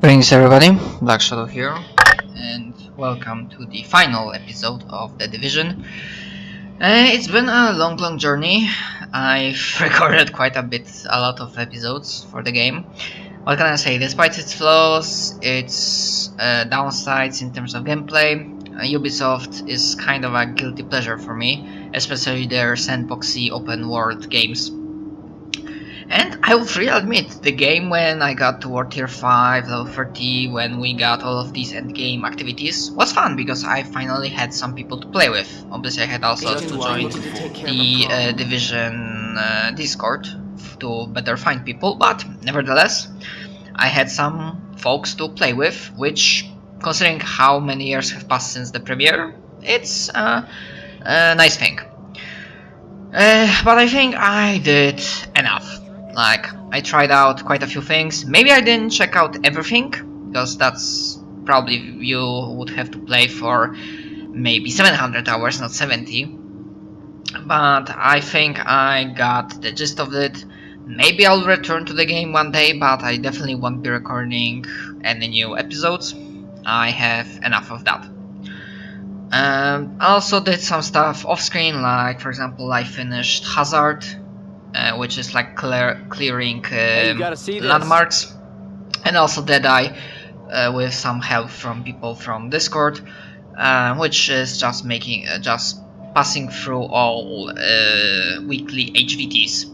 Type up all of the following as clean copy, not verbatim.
Greetings everybody, Black Shadow here, and welcome to the final episode of The Division. It's been a long journey. I've recorded a lot of episodes for the game. What can I say, despite its flaws, its downsides in terms of gameplay, Ubisoft is kind of a guilty pleasure for me, especially their sandboxy open world games. And I will freely admit, the game when I got toward tier 5, level 30, when we got all of these endgame activities, was fun because I finally had some people to play with. Obviously I had also to join the Division Discord to better find people, but nevertheless, I had some folks to play with, which, considering how many years have passed since the premiere, it's a nice thing. But I think I did enough. Like, I tried out quite a few things. Maybe I didn't check out everything, because that's probably you would have to play for maybe 700 hours, not 70. But I think I got the gist of it. Maybe I'll return to the game one day, but I definitely won't be recording any new episodes. I have enough of that. I also did some stuff off screen, like for example I finished Hazard, which is like clearing landmarks, and also Deadeye with some help from people from Discord, which is just passing through all weekly HVTs,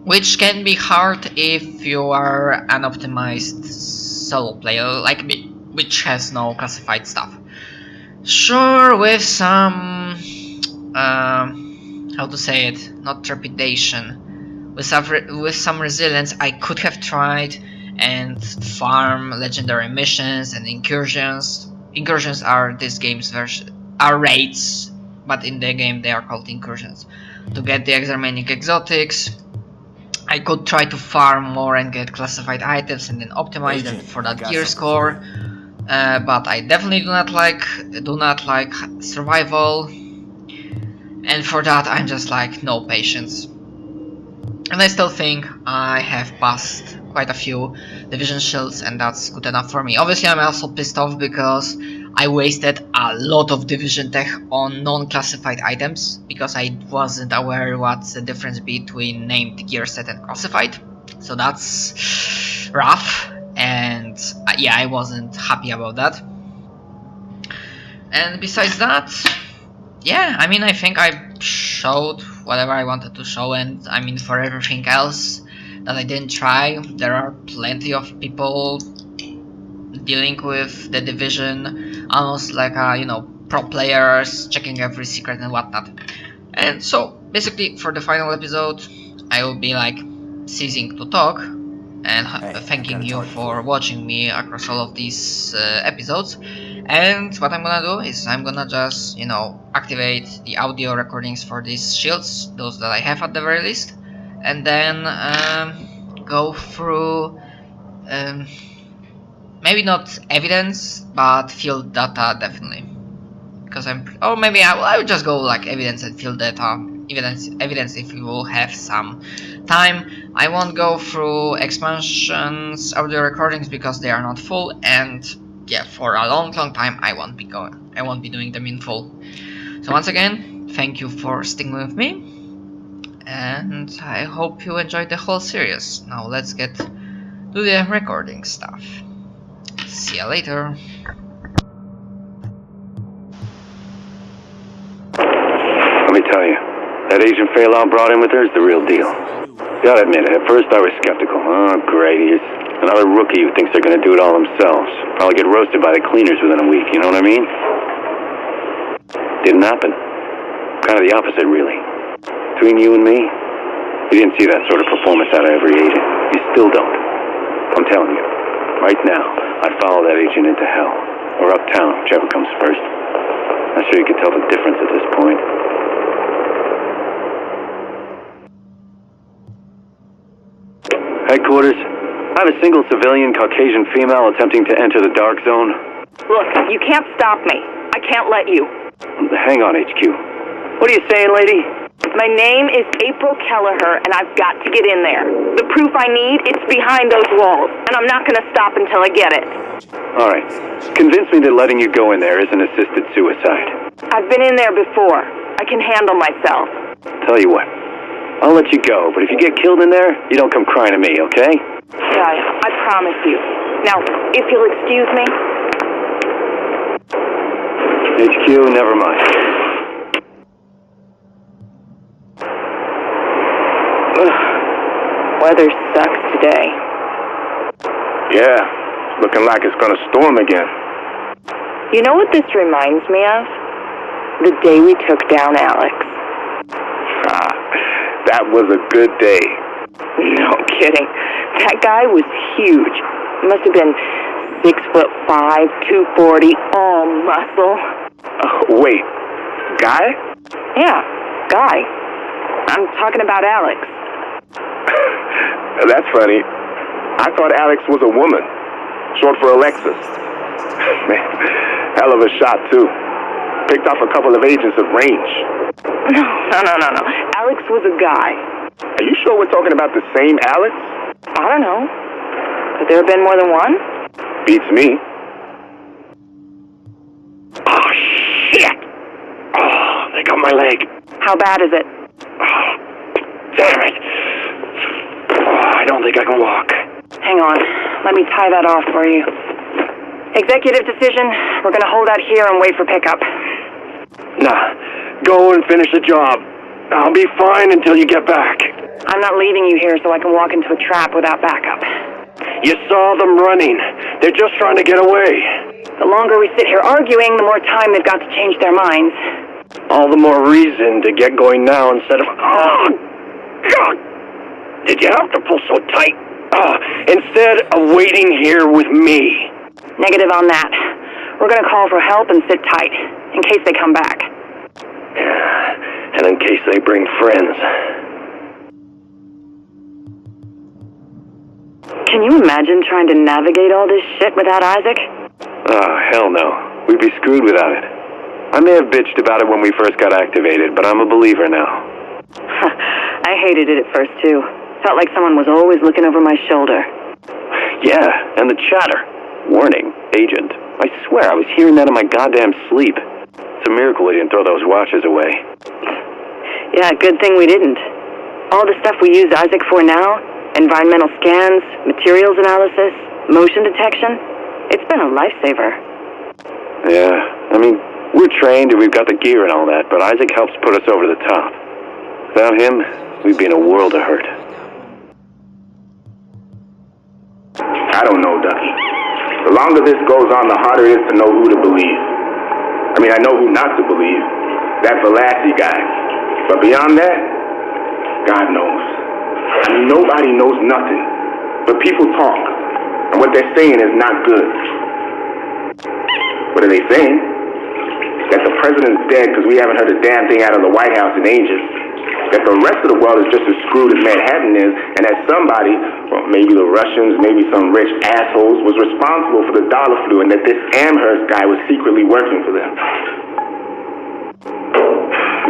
which can be hard if you are an optimized solo player like me, which has no classified stuff. Sure, with some how to say it, not trepidation, with some resilience, I could have tried and farm legendary missions and incursions. Incursions are this game's version, are raids, but in the game they are called incursions. To get the remaining exotics, I could try to farm more and get classified items and then optimize them for that gear score. But I definitely do not like survival, and for that I'm just like no patience. And I still think I have passed quite a few division shields, and that's good enough for me. Obviously I'm also pissed off because I wasted a lot of division tech on non-classified items, because I wasn't aware what's the difference between named gear set and classified. So that's rough. And yeah, I wasn't happy about that. And besides that, yeah, I mean, I think I showed whatever I wanted to show, and I mean, for everything else that I didn't try, there are plenty of people dealing with the division, almost like pro players, checking every secret and whatnot. And so, basically, for the final episode, I will be like ceasing to talk and thanking you for watching me across all of these episodes. And what I'm gonna do is I'm gonna just, activate the audio recordings for these shields, those that I have at the very least, and then go through maybe not evidence, but field data definitely. Because or maybe I will just go like evidence and field data. Evidence if we will have some time. I won't go through expansions audio recordings because they are not full, and yeah, for a long time I won't be doing them in full. So once again, thank you for sticking with me, and I hope you enjoyed the whole series. Now let's get to the recording stuff. See ya later. Let me tell you, that Agent Phelan brought in with her is the real deal. Gotta admit, at first I was skeptical. Oh, great, here's another rookie who thinks they're gonna do it all themselves. Probably get roasted by the cleaners within a week, you know what I mean? Didn't happen. Kind of the opposite, really. Between you and me, you didn't see that sort of performance out of every agent. You still don't. I'm telling you, right now, I'd follow that agent into hell. Or uptown, whichever comes first. Not sure you could tell the difference at this point. Headquarters, I have a single civilian Caucasian female attempting to enter the dark zone. Look, you can't stop me. I can't let you. Hang on, HQ. What are you saying, lady? My name is April Kelleher, and I've got to get in there. The proof I need, it's behind those walls, and I'm not gonna stop until I get it. All right. Convince me that letting you go in there isn't assisted suicide. I've been in there before. I can handle myself. Tell you what, I'll let you go, but if you get killed in there, you don't come crying to me, okay? Yeah, I promise you. Now, if you'll excuse me. HQ, never mind. Weather sucks today. Yeah, looking like it's gonna storm again. You know what this reminds me of? The day we took down Alex. That was a good day. No kidding. That guy was huge. Must have been 6'5", 240, all muscle. Wait, guy? Yeah, guy. I'm talking about Alex. That's funny. I thought Alex was a woman, short for Alexis. Man, hell of a shot, too. Picked off a couple of agents at range. No. Alex was a guy. Are you sure we're talking about the same Alex? I don't know. Could there have been more than one? Beats me. Oh, shit! Oh, they got my leg. How bad is it? Oh, damn it. Oh, I don't think I can walk. Hang on. Let me tie that off for you. Executive decision. We're gonna hold out here and wait for pickup. Nah, go and finish the job. I'll be fine until you get back. I'm not leaving you here so I can walk into a trap without backup. You saw them running. They're just trying to get away. The longer we sit here arguing, the more time they've got to change their minds. All the more reason to get going now instead of... Oh, God! Did you have to pull so tight? Instead of waiting here with me. Negative on that. We're gonna call for help and sit tight, in case they come back. Yeah, and in case they bring friends. Can you imagine trying to navigate all this shit without Isaac? Oh, hell no. We'd be screwed without it. I may have bitched about it when we first got activated, but I'm a believer now. I hated it at first, too. Felt like someone was always looking over my shoulder. Yeah, and the chatter. Warning, agent. I swear I was hearing that in my goddamn sleep. It's a miracle we didn't throw those watches away. Yeah, good thing we didn't. All the stuff we use Isaac for now, environmental scans, materials analysis, motion detection, it's been a lifesaver. Yeah, I mean, we're trained and we've got the gear and all that, but Isaac helps put us over the top. Without him, we'd be in a world of hurt. I don't know, Ducky. The longer this goes on, the harder it is to know who to believe. I mean, I know who not to believe. That Velasquez guy. But beyond that, God knows. I mean, nobody knows nothing. But people talk. And what they're saying is not good. What are they saying? That the president's dead because we haven't heard a damn thing out of the White House in ages. That the rest of the world is just as screwed as Manhattan is, and that somebody, well, maybe the Russians, maybe some rich assholes, was responsible for the dollar flu, and that this Amherst guy was secretly working for them.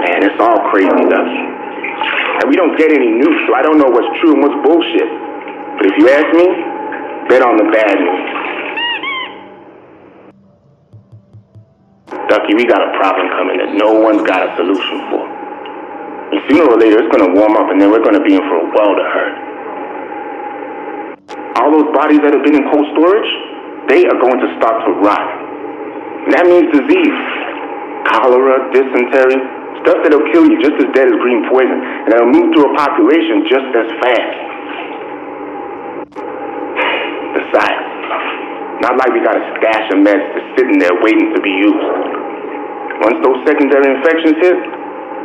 Man, it's all crazy, Ducky. And we don't get any news, so I don't know what's true and what's bullshit. But if you ask me, bet on the bad news. Ducky, we got a problem coming that no one's got a solution for. And sooner or later, it's going to warm up, and then we're going to be in for a world of hurt. All those bodies that have been in cold storage, they are going to start to rot. And that means disease. Cholera, dysentery, stuff that'll kill you just as dead as green poison, and that'll move through a population just as fast. Besides, not like we got a stash of meds just sitting there waiting to be used. Once those secondary infections hit,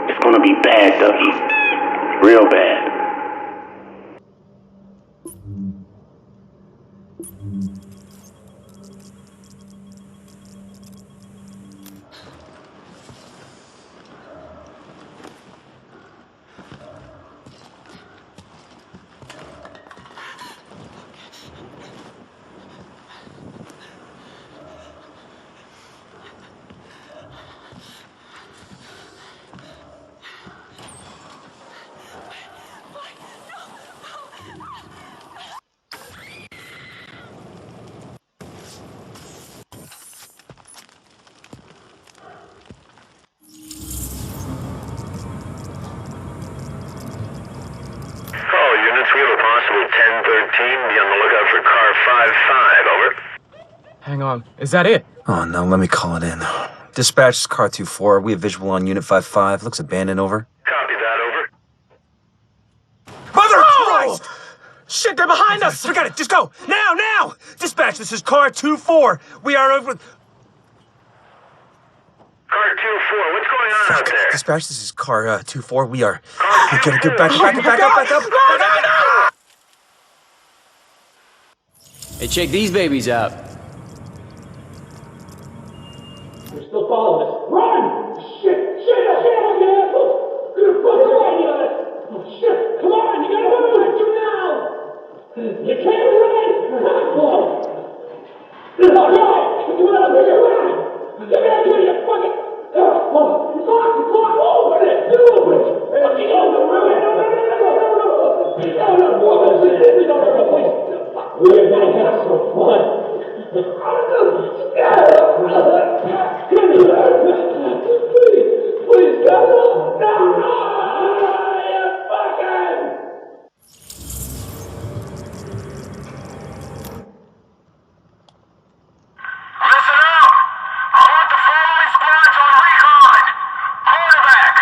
it's gonna be bad, Ducky. Real bad. possible 1013. Be on the lookout for car 55, over. Hang on, is that it? Oh no, let me call it in. Dispatch, this is car 24. We have visual on Unit 55. Looks abandoned, over. Copy that, over. Mother Christ! Shit, they're behind us! Forget it, just go! Now! Dispatch, this is car 24. We are over... Car 24, what's going on out there? Dispatch, this is car 24. We are... Car We gotta get 24. back up! No! Hey, check these babies out. They're still following us. Run! Shit! Shit! Look at assholes! Gonna fuck away on it! Oh shit! Come on! You gotta move! Do now! You can't run! Asshole! This is all right! You gotta make it run! You gotta do it, you fucking... It's locked! Open it! You open it! Fucking open it! No, please! We're gonna have some fun! Please, God, no! You fucking... Listen up! I want the following squads on recon. Quarterback,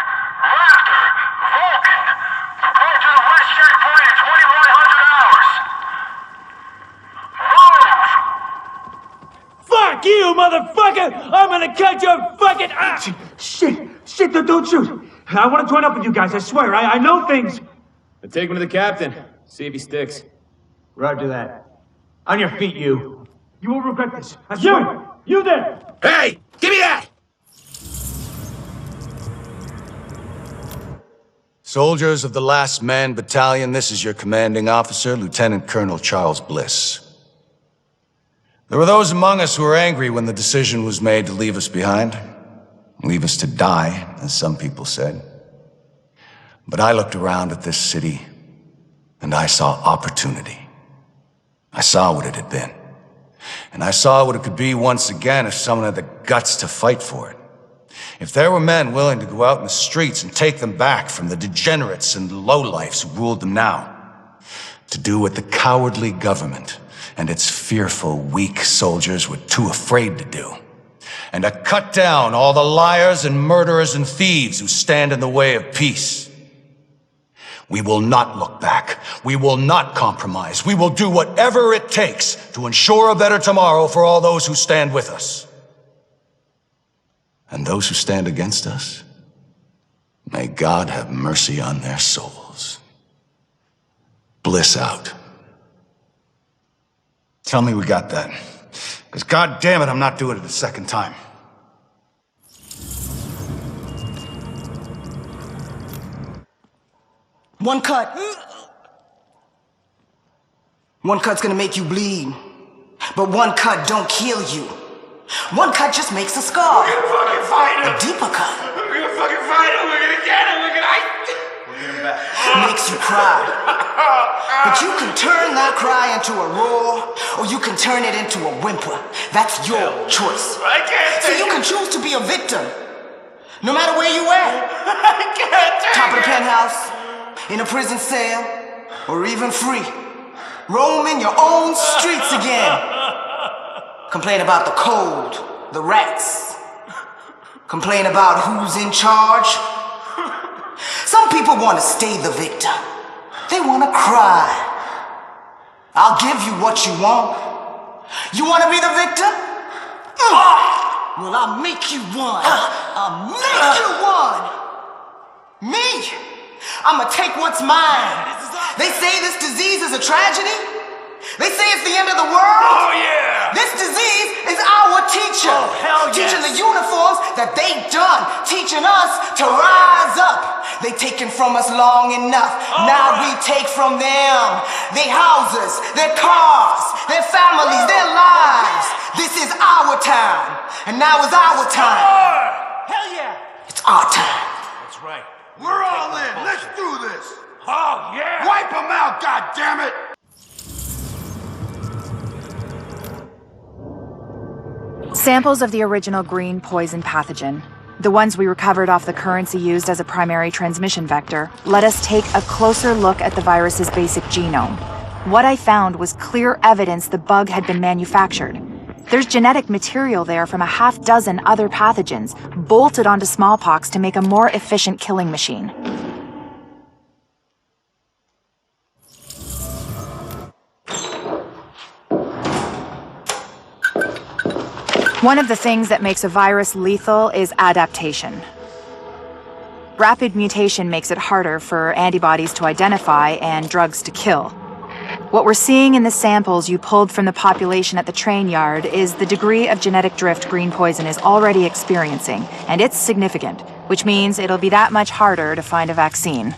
Raptor, Vulcan. Report to the west checkpoint at 2100 hours. Move! Fuck you, motherfucker! I'm gonna cut your fucking ass! Shit, don't shoot! I want to join up with you guys, I swear, I know things! Then take him to the captain. See if he sticks. Roger that. On your feet, you. You will regret this, I swear! You there! Hey! Give me that! Soldiers of the Last Man Battalion, this is your commanding officer, Lieutenant Colonel Charles Bliss. There were those among us who were angry when the decision was made to leave us behind. Leave us to die, as some people said. But I looked around at this city, and I saw opportunity. I saw what it had been. And I saw what it could be once again if someone had the guts to fight for it. If there were men willing to go out in the streets and take them back from the degenerates and lowlifes who ruled them now. To do what the cowardly government and its fearful, weak soldiers were too afraid to do. And to cut down all the liars and murderers and thieves who stand in the way of peace. We will not look back. We will not compromise. We will do whatever it takes to ensure a better tomorrow for all those who stand with us. And those who stand against us, may God have mercy on their souls. Bliss out. Tell me we got that. Because God damn it, I'm not doing it a second time. One cut. One cut's gonna make you bleed. But one cut don't kill you. One cut just makes a scar. We're gonna fucking fight him! A deeper cut We're gonna fucking fight him! We're gonna get him! We're gonna get him back. makes you cry. But you can turn that cry into a roar, or you can turn it into a whimper. That's your choice. I can't So take you it! can choose to be a victim, no matter where you at. I can't take Top of the it! penthouse, in a prison cell, or even free. Roaming your own streets again. Complain about the cold, the rats. Complain about who's in charge. Some people want to stay the victim. They want to cry. I'll give you what you want. You want to be the victim? Well, I'll make you one. I'll make you one. Me? I'ma take what's mine. They say this disease is a tragedy. They say it's the end of the world. Oh yeah! This disease is our teacher. Oh, hell yes. Teaching the uniforms that they done. Teaching us to rise up. They taken from us long enough. Now we take from them. Their houses, their cars, their families, their lives. This is our time. And now is our time. Hell yeah! It's our time. That's right. We're all in. Let's do this. Oh yeah! Wipe them out, goddammit! Samples of the original green poison pathogen. the ones we recovered off the currency used as a primary transmission vector, let us take a closer look at the virus's basic genome. What I found was clear evidence the bug had been manufactured. There's genetic material there from a half-dozen other pathogens, bolted onto smallpox to make a more efficient killing machine. One of the things that makes a virus lethal is adaptation. Rapid mutation makes it harder for antibodies to identify and drugs to kill. What we're seeing in the samples you pulled from the population at the train yard is the degree of genetic drift green poison is already experiencing, and it's significant, which means it'll be that much harder to find a vaccine.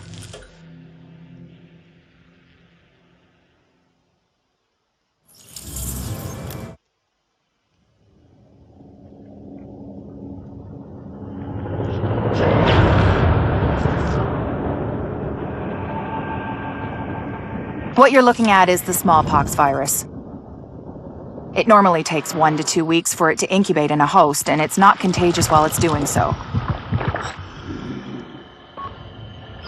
What you're looking at is the smallpox virus. It normally takes 1 to 2 weeks for it to incubate in a host, and it's not contagious while it's doing so.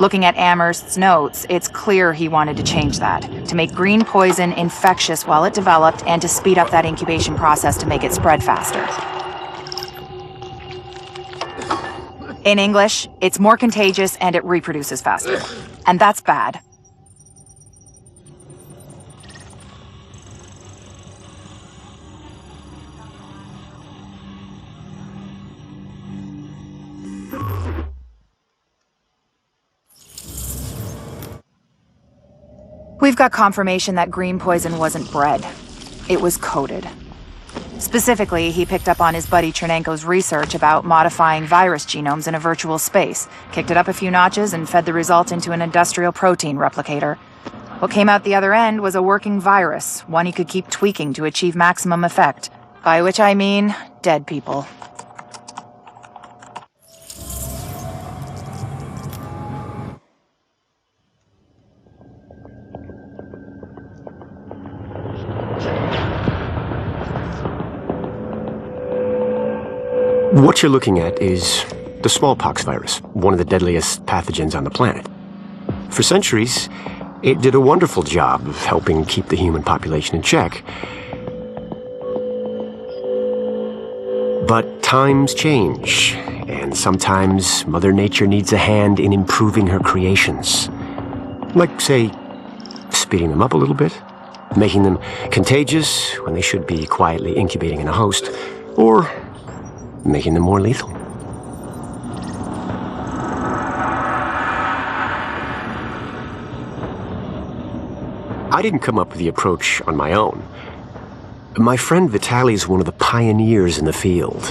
Looking at Amherst's notes, it's clear he wanted to change that, to make green poison infectious while it developed, and to speed up that incubation process to make it spread faster. In English, it's more contagious and it reproduces faster. And that's bad. We've got confirmation that green poison wasn't bred. It was coded. Specifically, he picked up on his buddy Chernenko's research about modifying virus genomes in a virtual space, kicked it up a few notches, and fed the result into an industrial protein replicator. What came out the other end was a working virus, one he could keep tweaking to achieve maximum effect. By which I mean, dead people. What you're looking at is the smallpox virus, one of the deadliest pathogens on the planet. For centuries, it did a wonderful job of helping keep the human population in check. But times change, and sometimes Mother Nature needs a hand in improving her creations. Like, say, speeding them up a little bit, making them contagious when they should be quietly incubating in a host, or making them more lethal. I didn't come up with the approach on my own. My friend Vitaly is one of the pioneers in the field,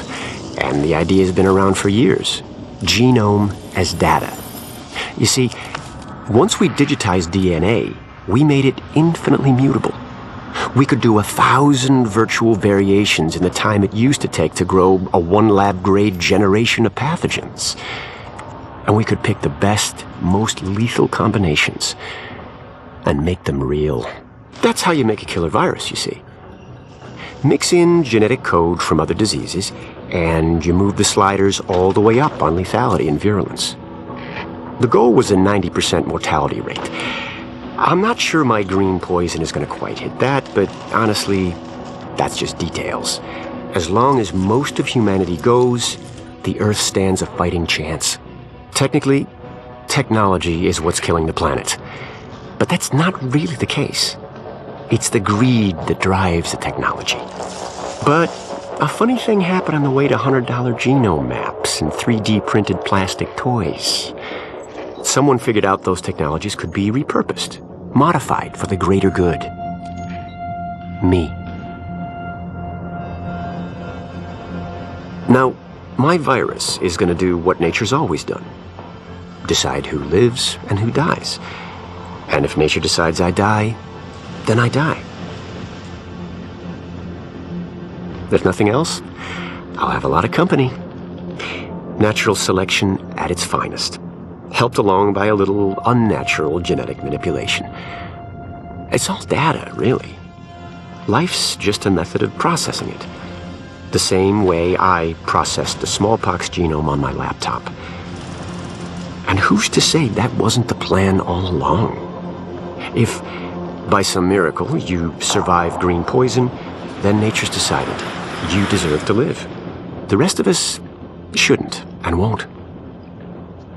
and the idea has been around for years. Genome as data. You see, once we digitized DNA, we made it infinitely mutable. We could do 1,000 virtual variations in the time it used to take to grow a 1 lab-grade generation of pathogens. And we could pick the best, most lethal combinations and make them real. That's how you make a killer virus, you see. Mix in genetic code from other diseases, and you move the sliders all the way up on lethality and virulence. The goal was a 90% mortality rate. I'm not sure my green poison is going to quite hit that, but honestly, that's just details. As long as most of humanity goes, the Earth stands a fighting chance. Technically, technology is what's killing the planet. But that's not really the case. It's the greed that drives the technology. But a funny thing happened on the way to $100 genome maps and 3D printed plastic toys. Someone figured out those technologies could be repurposed, modified for the greater good. Me. Now, my virus is going to do what nature's always done. Decide who lives and who dies. And if nature decides I die, then I die. If nothing else, I'll have a lot of company. Natural selection at its finest, helped along by a little unnatural genetic manipulation. It's all data, really. Life's just a method of processing it. The same way I processed the smallpox genome on my laptop. And who's to say that wasn't the plan all along? If, by some miracle, you survive green poison, then nature's decided you deserve to live. The rest of us shouldn't and won't.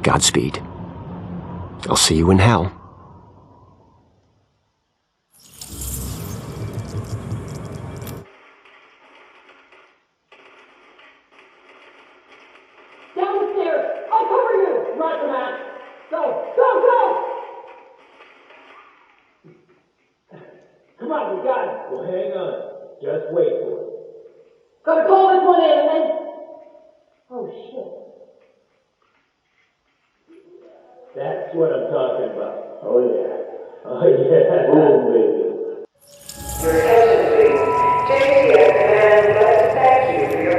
Godspeed. I'll see you in hell. Down the stairs! I'll cover you! Roger, Matt! Go! Go! Go! Come on, we got it! Well, hang on. Just wait for it. Gotta call this one in and then... Oh, shit. That's what I'm talking about. Oh, yeah. Oh, yeah. Oh, baby. Your attention, please. JTF and I'd like to thank you for your...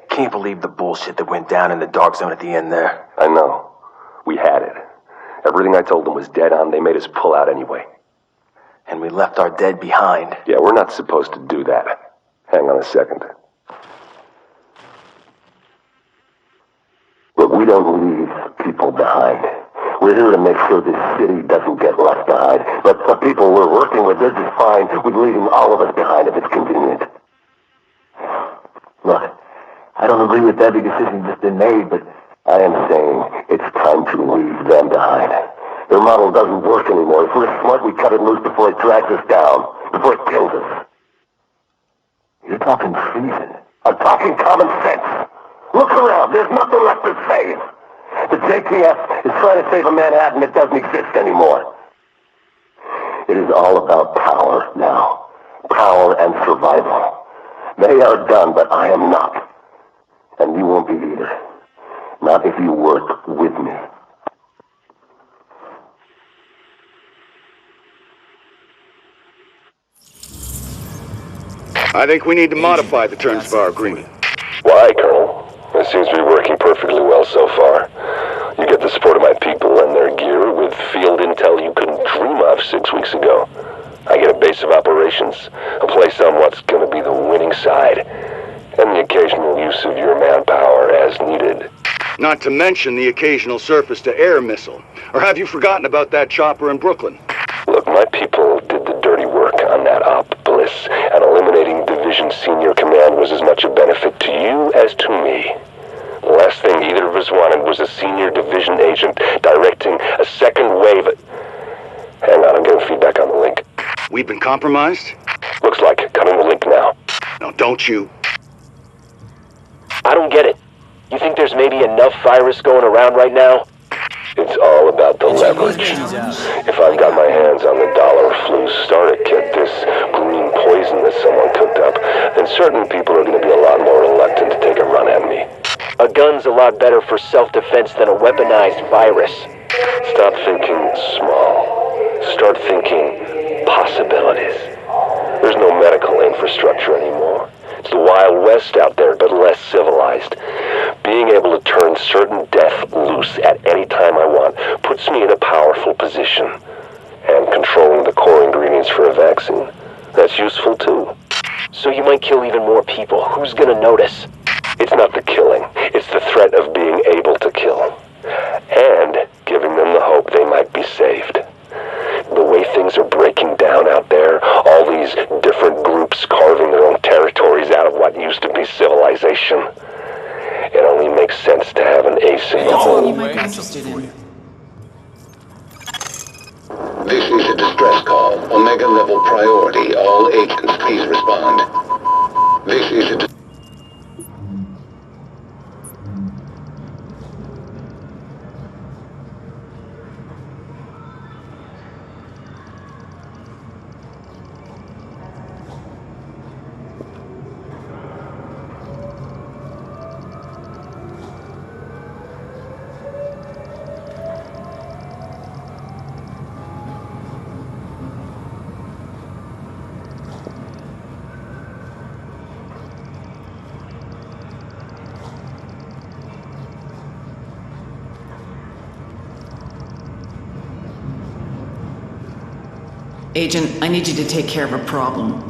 Can't believe the bullshit that went down in the dark zone at the end there. I know. We had it. Everything I told them was dead on. They made us pull out anyway. And we left our dead behind. Yeah, we're not supposed to do that. Hang on a second. Look, we don't leave people behind. We're here to make sure this city doesn't get left behind. But the people we're working with, they're just fine with leaving all of us behind if it's convenient. Look, I don't agree with every decision that's been made, but I am saying it's time to leave them behind. Their model doesn't work anymore. If we're smart, we cut it loose before it drags us down, before it kills us. You're talking treason. I'm talking common sense. Look around. There's nothing left to save. The JTF is trying to save a Manhattan that doesn't exist anymore. It is all about power now. Power and survival. They are done, but I am not. And you won't be either. Not if you work with me. I think we need to modify the terms of our agreement. Why, Colonel? It seems to be working perfectly well so far. You get the support of my people and their gear with field intel you couldn't dream of 6 weeks ago. I get a base of operations, a place on what's going to be the winning side, and the occasional use of your manpower as needed. Not to mention the occasional surface-to-air missile. Or have you forgotten about that chopper in Brooklyn? Look, my people did the dirty work on that op, Bliss, and eliminating Division Senior Command was as much a benefit to you as to me. The last thing either of us wanted was a senior division agent directing a second wave. Hang on, I'm getting feedback on the link. We've been compromised? Looks like it. Coming the link now. No, don't you. I don't get it. You think there's maybe enough virus going around right now? It's all about the leverage. If I've got my hands on the dollar flu starter kit, this green poison that someone cooked up, then certain people are going to be a lot more reluctant to take a run at me. A gun's a lot better for self-defense than a weaponized virus. Stop thinking small. Start thinking possibilities. There's no medical infrastructure anymore. It's the Wild West out there, but less civilized. Being able to turn certain death loose at any time I want puts me in a powerful position. And controlling the core ingredients for a vaccine, that's useful too. So you might kill even more people. Who's gonna notice? It's not the killing, it's the threat of being able to kill. And giving them the hope they might be saved. The way things are breaking down out there, all these different groups carving their own territories out of what used to be civilization. It only makes sense to have an ace in the hole. This is a distress call. Omega level priority. All agents, please respond. This is a... Agent, I need you to take care of a problem.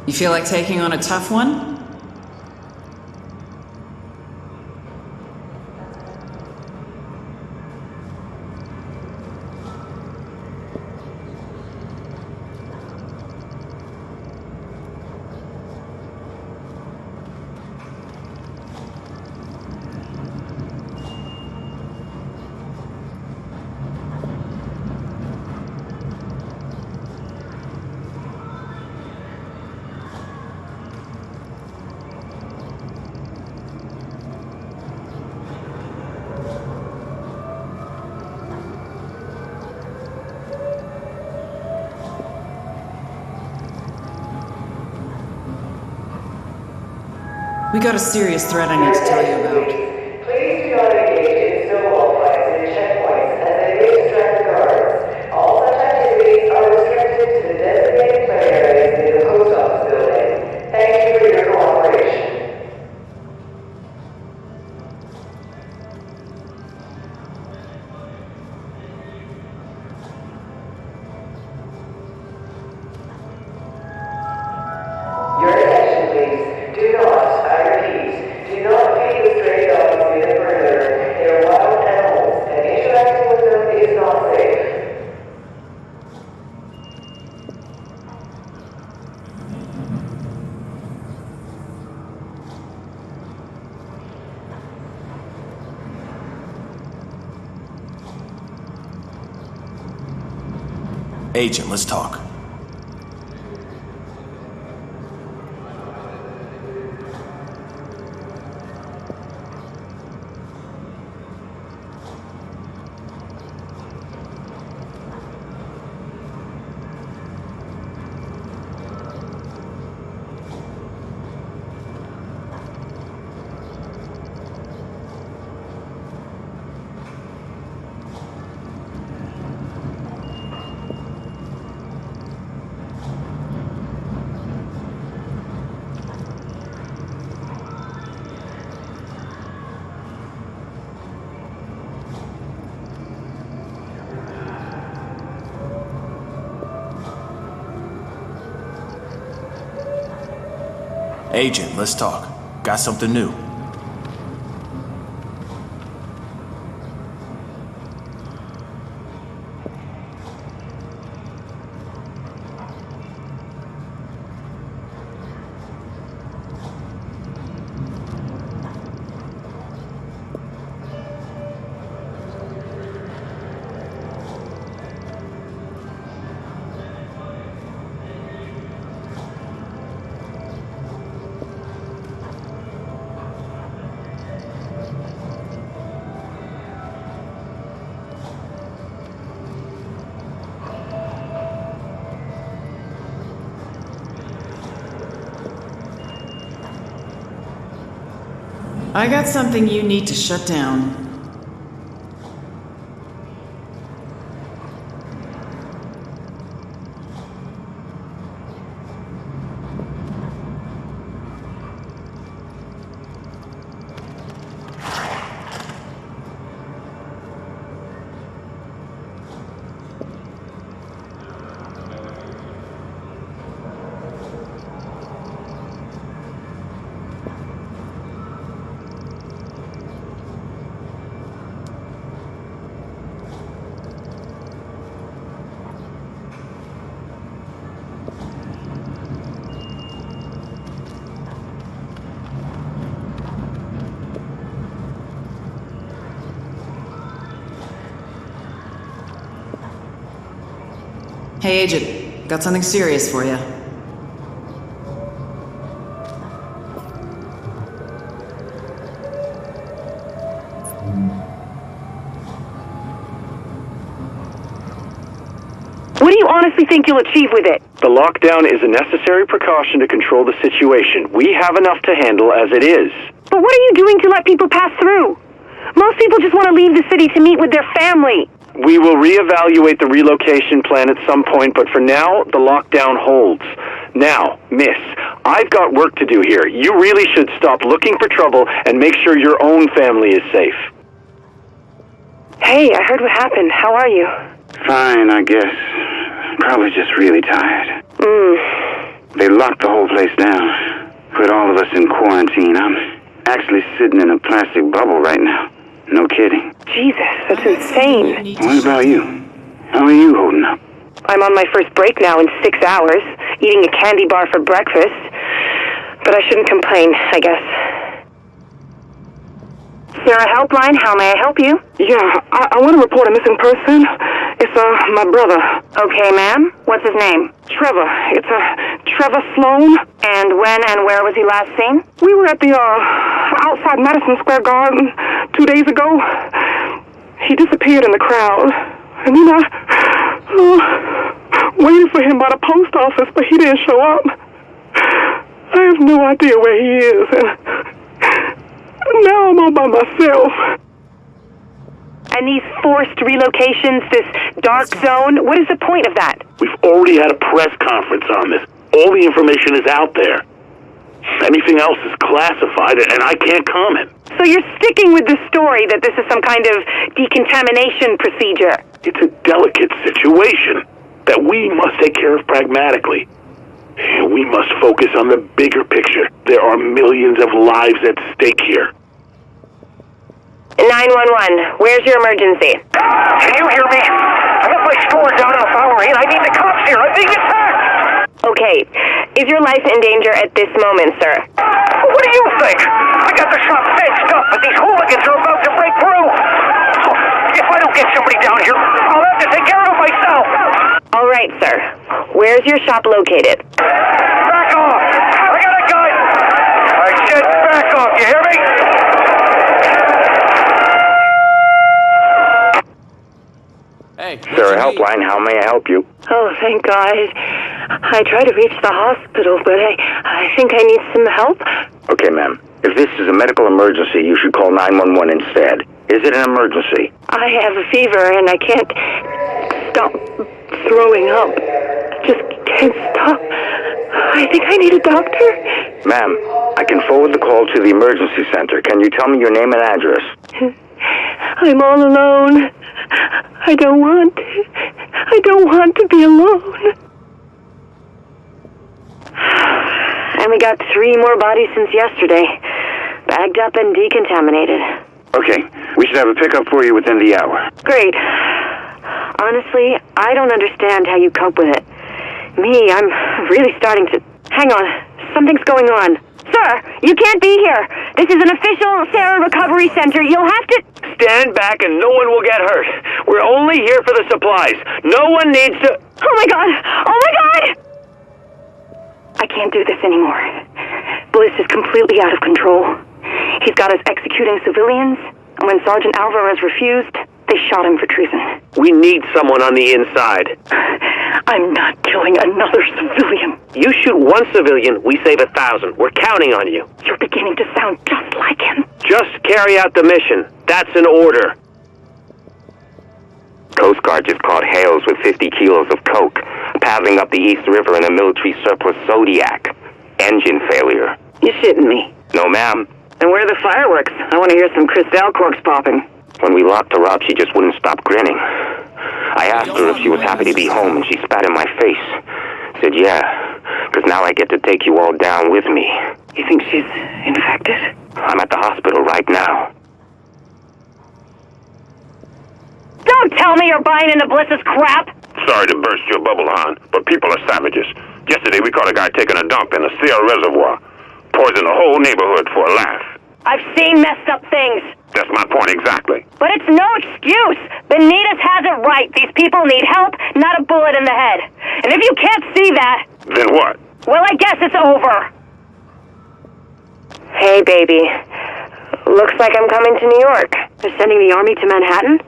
You feel like taking on a tough one? We got a serious threat I need to tell you about. Please do not engage in snowball fights near checkpoints as they may distract the guards. All such activities are restricted to the designated play areas near the post office building. Thank you for your cooperation. Your attention, please. Do not, I repeat, do not feed the stray dogs near the perimeter. They are wild animals, and interacting with them is not safe. Agent, let's talk. Agent, let's talk. Got something new. I got something you need to shut down. Hey, Agent. Got something serious for you. What do you honestly think you'll achieve with it? The lockdown is a necessary precaution to control the situation. We have enough to handle as it is. But what are you doing to let people pass through? Most people just want to leave the city to meet with their family. We will reevaluate the relocation plan at some point, but for now, the lockdown holds. Now, miss, I've got work to do here. You really should stop looking for trouble and make sure your own family is safe. Hey, I heard what happened. How are you? Fine, I guess. Probably just really tired. They locked the whole place down. Put all of us in quarantine. I'm actually sitting in a plastic bubble right now. No kidding. Jesus, that's insane. What about you? How are you holding up? I'm on my first break now in 6 hours, eating a candy bar for breakfast. But I shouldn't complain, I guess. Sarah Helpline, how may I help you? Yeah, I want to report a missing person. It's, my brother. Okay, ma'am. What's his name? Trevor. It's, Trevor Sloan. And when and where was he last seen? We were at the, outside Madison Square Garden 2 days ago. He disappeared in the crowd. And then I waited for him by the post office, but he didn't show up. I have no idea where he is, and now I'm all by myself. And these forced relocations, this dark zone, what is the point of that? We've already had a press conference on this. All the information is out there. Anything else is classified, and I can't comment. So you're sticking with the story that this is some kind of decontamination procedure? It's a delicate situation that we must take care of pragmatically. We must focus on the bigger picture. There are millions of lives at stake here. 911, where's your emergency? Can you hear me? I have my store down in the Bowery and I need the cops here. I'm being attacked! Okay. Is your life in danger at this moment, sir? What do you think? I got the shop fenced up, but these hooligans are about to break through. If I don't get somebody down here, I'll have to take care of it myself. All right, sir. Where's your shop located? Back off! I got a gun! I said back off, you hear me? Hey, Sarah Helpline, how may I help you? Oh, thank God. I tried to reach the hospital, but I think I need some help. Okay, ma'am. If this is a medical emergency, you should call 911 instead. Is it an emergency? I have a fever and I can't stop throwing up. I just can't stop. I think I need a doctor. Ma'am, I can forward the call to the emergency center. Can you tell me your name and address? I'm all alone. I don't want to be alone. And we got 3 more bodies since yesterday. Bagged up and decontaminated. Okay, we should have a pickup for you within the hour. Great. Honestly, I don't understand how you cope with it. Me, I'm really starting to... Hang on, something's going on. Sir, you can't be here. This is an official Sarah Recovery Center. You'll have to... Stand back and no one will get hurt. We're only here for the supplies. No one needs to... Oh my God! Oh my God! I can't do this anymore. Bliss is completely out of control. He's got us executing civilians, and when Sergeant Alvarez refused, they shot him for treason. We need someone on the inside. I'm not killing another civilian. You shoot one civilian, we save 1,000. We're counting on you. You're beginning to sound just like him. Just carry out the mission. That's an order. Coast Guard just caught Hales with 50 kilos of coke, paddling up the East River in a military surplus Zodiac. Engine failure. You're shitting me. No, ma'am. And where are the fireworks? I want to hear some Cristal corks popping. When we locked her up, she just wouldn't stop grinning. I asked her if she was happy to be home, and she spat in my face. Said, yeah, because now I get to take you all down with me. You think she's infected? I'm at the hospital right now. Don't tell me you're buying into Bliss's crap! Sorry to burst your bubble, hon, but people are savages. Yesterday we caught a guy taking a dump in a Sierra reservoir. Poisoned the whole neighborhood for a laugh. I've seen messed up things. That's my point exactly. But it's no excuse. Benitez has it right. These people need help, not a bullet in the head. And if you can't see that... Then what? Well, I guess it's over. Hey, baby. Looks like I'm coming to New York. They're sending the army to Manhattan?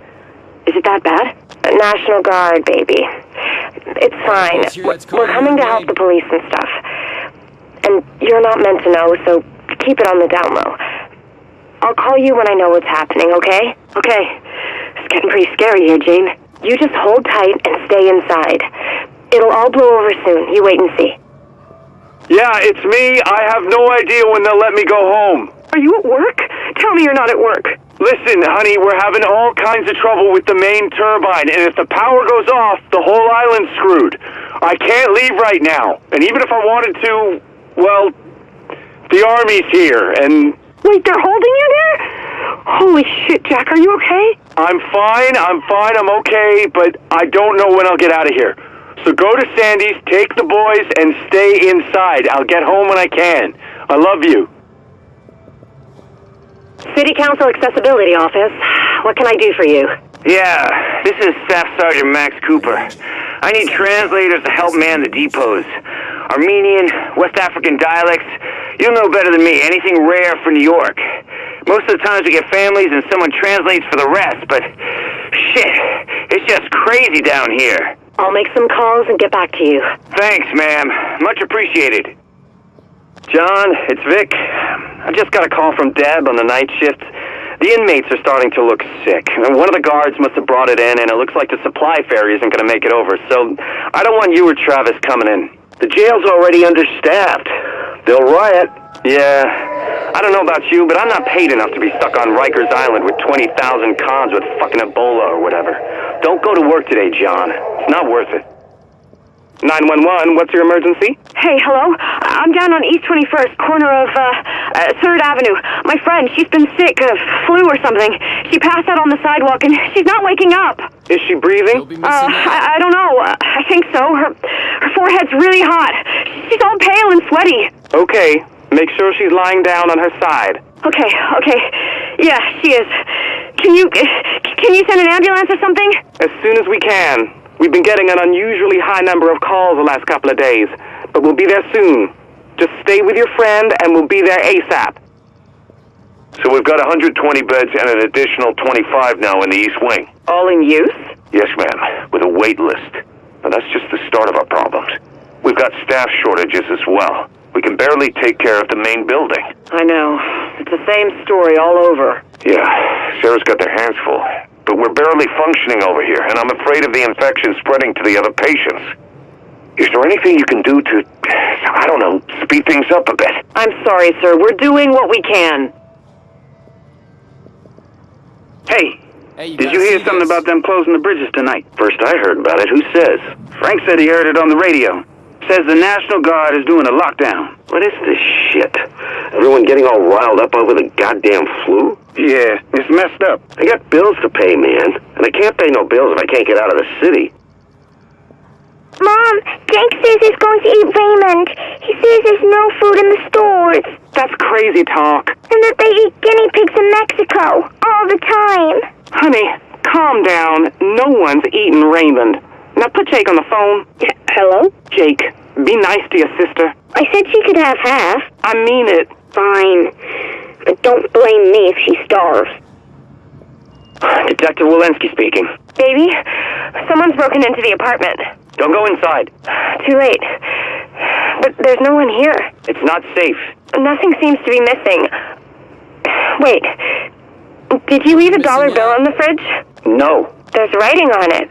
Is it that bad? National Guard, baby. It's fine. We're coming to help the police and stuff. And you're not meant to know, so keep it on the down low. I'll call you when I know what's happening, okay? Okay. It's getting pretty scary here, Jane. You just hold tight and stay inside. It'll all blow over soon. You wait and see. Yeah, it's me. I have no idea when they'll let me go home. Are you at work? Tell me you're not at work. Listen, honey, we're having all kinds of trouble with the main turbine, and if the power goes off, the whole island's screwed. I can't leave right now. And even if I wanted to, well, the Army's here, and... Wait, they're holding you there? Holy shit, Jack, are you okay? I'm fine, I'm okay, but I don't know when I'll get out of here. So go to Sandy's, take the boys, and stay inside. I'll get home when I can. I love you. City Council Accessibility Office. What can I do for you? Yeah, this is Staff Sergeant Max Cooper. I need translators to help man the depots. Armenian, West African dialects. You'll know better than me. Anything rare for New York. Most of the times we get families and someone translates for the rest, but shit, it's just crazy down here. I'll make some calls and get back to you. Thanks, ma'am. Much appreciated. John, it's Vic. I just got a call from Deb on the night shift. The inmates are starting to look sick. One of the guards must have brought it in, and it looks like the supply ferry isn't going to make it over, so I don't want you or Travis coming in. The jail's already understaffed. They'll riot. Yeah, I don't know about you, but I'm not paid enough to be stuck on Rikers Island with 20,000 cons with fucking Ebola or whatever. Don't go to work today, John. It's not worth it. 911, what's your emergency? Hey, hello? I'm down on East 21st, corner of 3rd Avenue. My friend, she's been sick, flu or something. She passed out on the sidewalk and she's not waking up. Is she breathing? I don't know. I think so. Her forehead's really hot. She's all pale and sweaty. Okay, make sure she's lying down on her side. Okay. Yeah, she is. Can you send an ambulance or something? As soon as we can. We've been getting an unusually high number of calls the last couple of days, but we'll be there soon. Just stay with your friend, and we'll be there ASAP. So we've got 120 beds and an additional 25 now in the East Wing. All in use? Yes, ma'am, with a wait list. And that's just the start of our problems. We've got staff shortages as well. We can barely take care of the main building. I know. It's the same story all over. Yeah, Sarah's got their hands full. But we're barely functioning over here, and I'm afraid of the infection spreading to the other patients. Is there anything you can do to, I don't know, speed things up a bit? I'm sorry, sir. We're doing what we can. Hey, did you hear something about them closing the bridges tonight? First I heard about it. Who says? Frank said he heard it on the radio. Says the National Guard is doing a lockdown. What is this shit? Everyone getting all riled up over the goddamn flu? Yeah, it's messed up. I got bills to pay, man. And I can't pay no bills if I can't get out of the city. Mom, Jake says he's going to eat Raymond. He says there's no food in the stores. That's crazy talk. And that they eat guinea pigs in Mexico all the time. Honey, calm down. No one's eating Raymond. Now put Jake on the phone. Hello? Jake, be nice to your sister. I said she could have half. I mean it. Fine. But don't blame me if she starves. Detective Walensky speaking. Baby, someone's broken into the apartment. Don't go inside. Too late. But there's no one here. It's not safe. Nothing seems to be missing. Wait. Did you leave a $1 bill in the fridge? No. There's writing on it.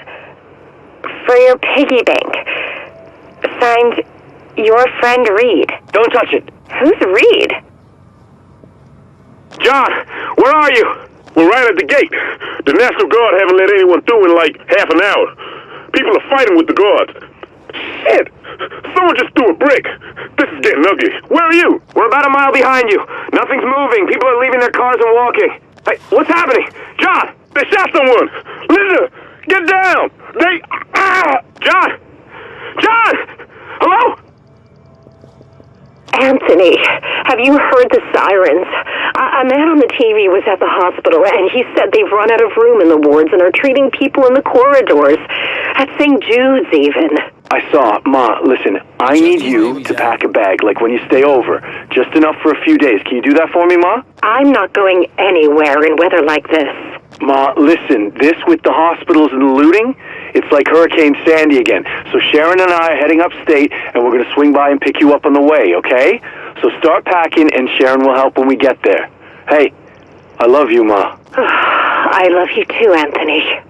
For your piggy bank. Signed, your friend Reed. Don't touch it. Who's Reed? John, where are you? We're right at the gate. The National Guard haven't let anyone through in like half an hour. People are fighting with the guards. Shit! Someone just threw a brick. This is getting ugly. Where are you? We're about a mile behind you. Nothing's moving. People are leaving their cars and walking. Hey, what's happening? John! They shot someone! Linda! Get down! They... John! John! Hello? Anthony, have you heard the sirens? A man on the TV was at the hospital, and he said they've run out of room in the wards and are treating people in the corridors. At St. Jude's, even. I saw. Ma, listen, I need you to pack a bag, like when you stay over. Just enough for a few days. Can you do that for me, Ma? I'm not going anywhere in weather like this. Ma, listen, this with the hospitals and the looting, it's like Hurricane Sandy again. So Sharon and I are heading upstate, and we're going to swing by and pick you up on the way, okay? So start packing, and Sharon will help when we get there. Hey, I love you, Ma. I love you too, Anthony.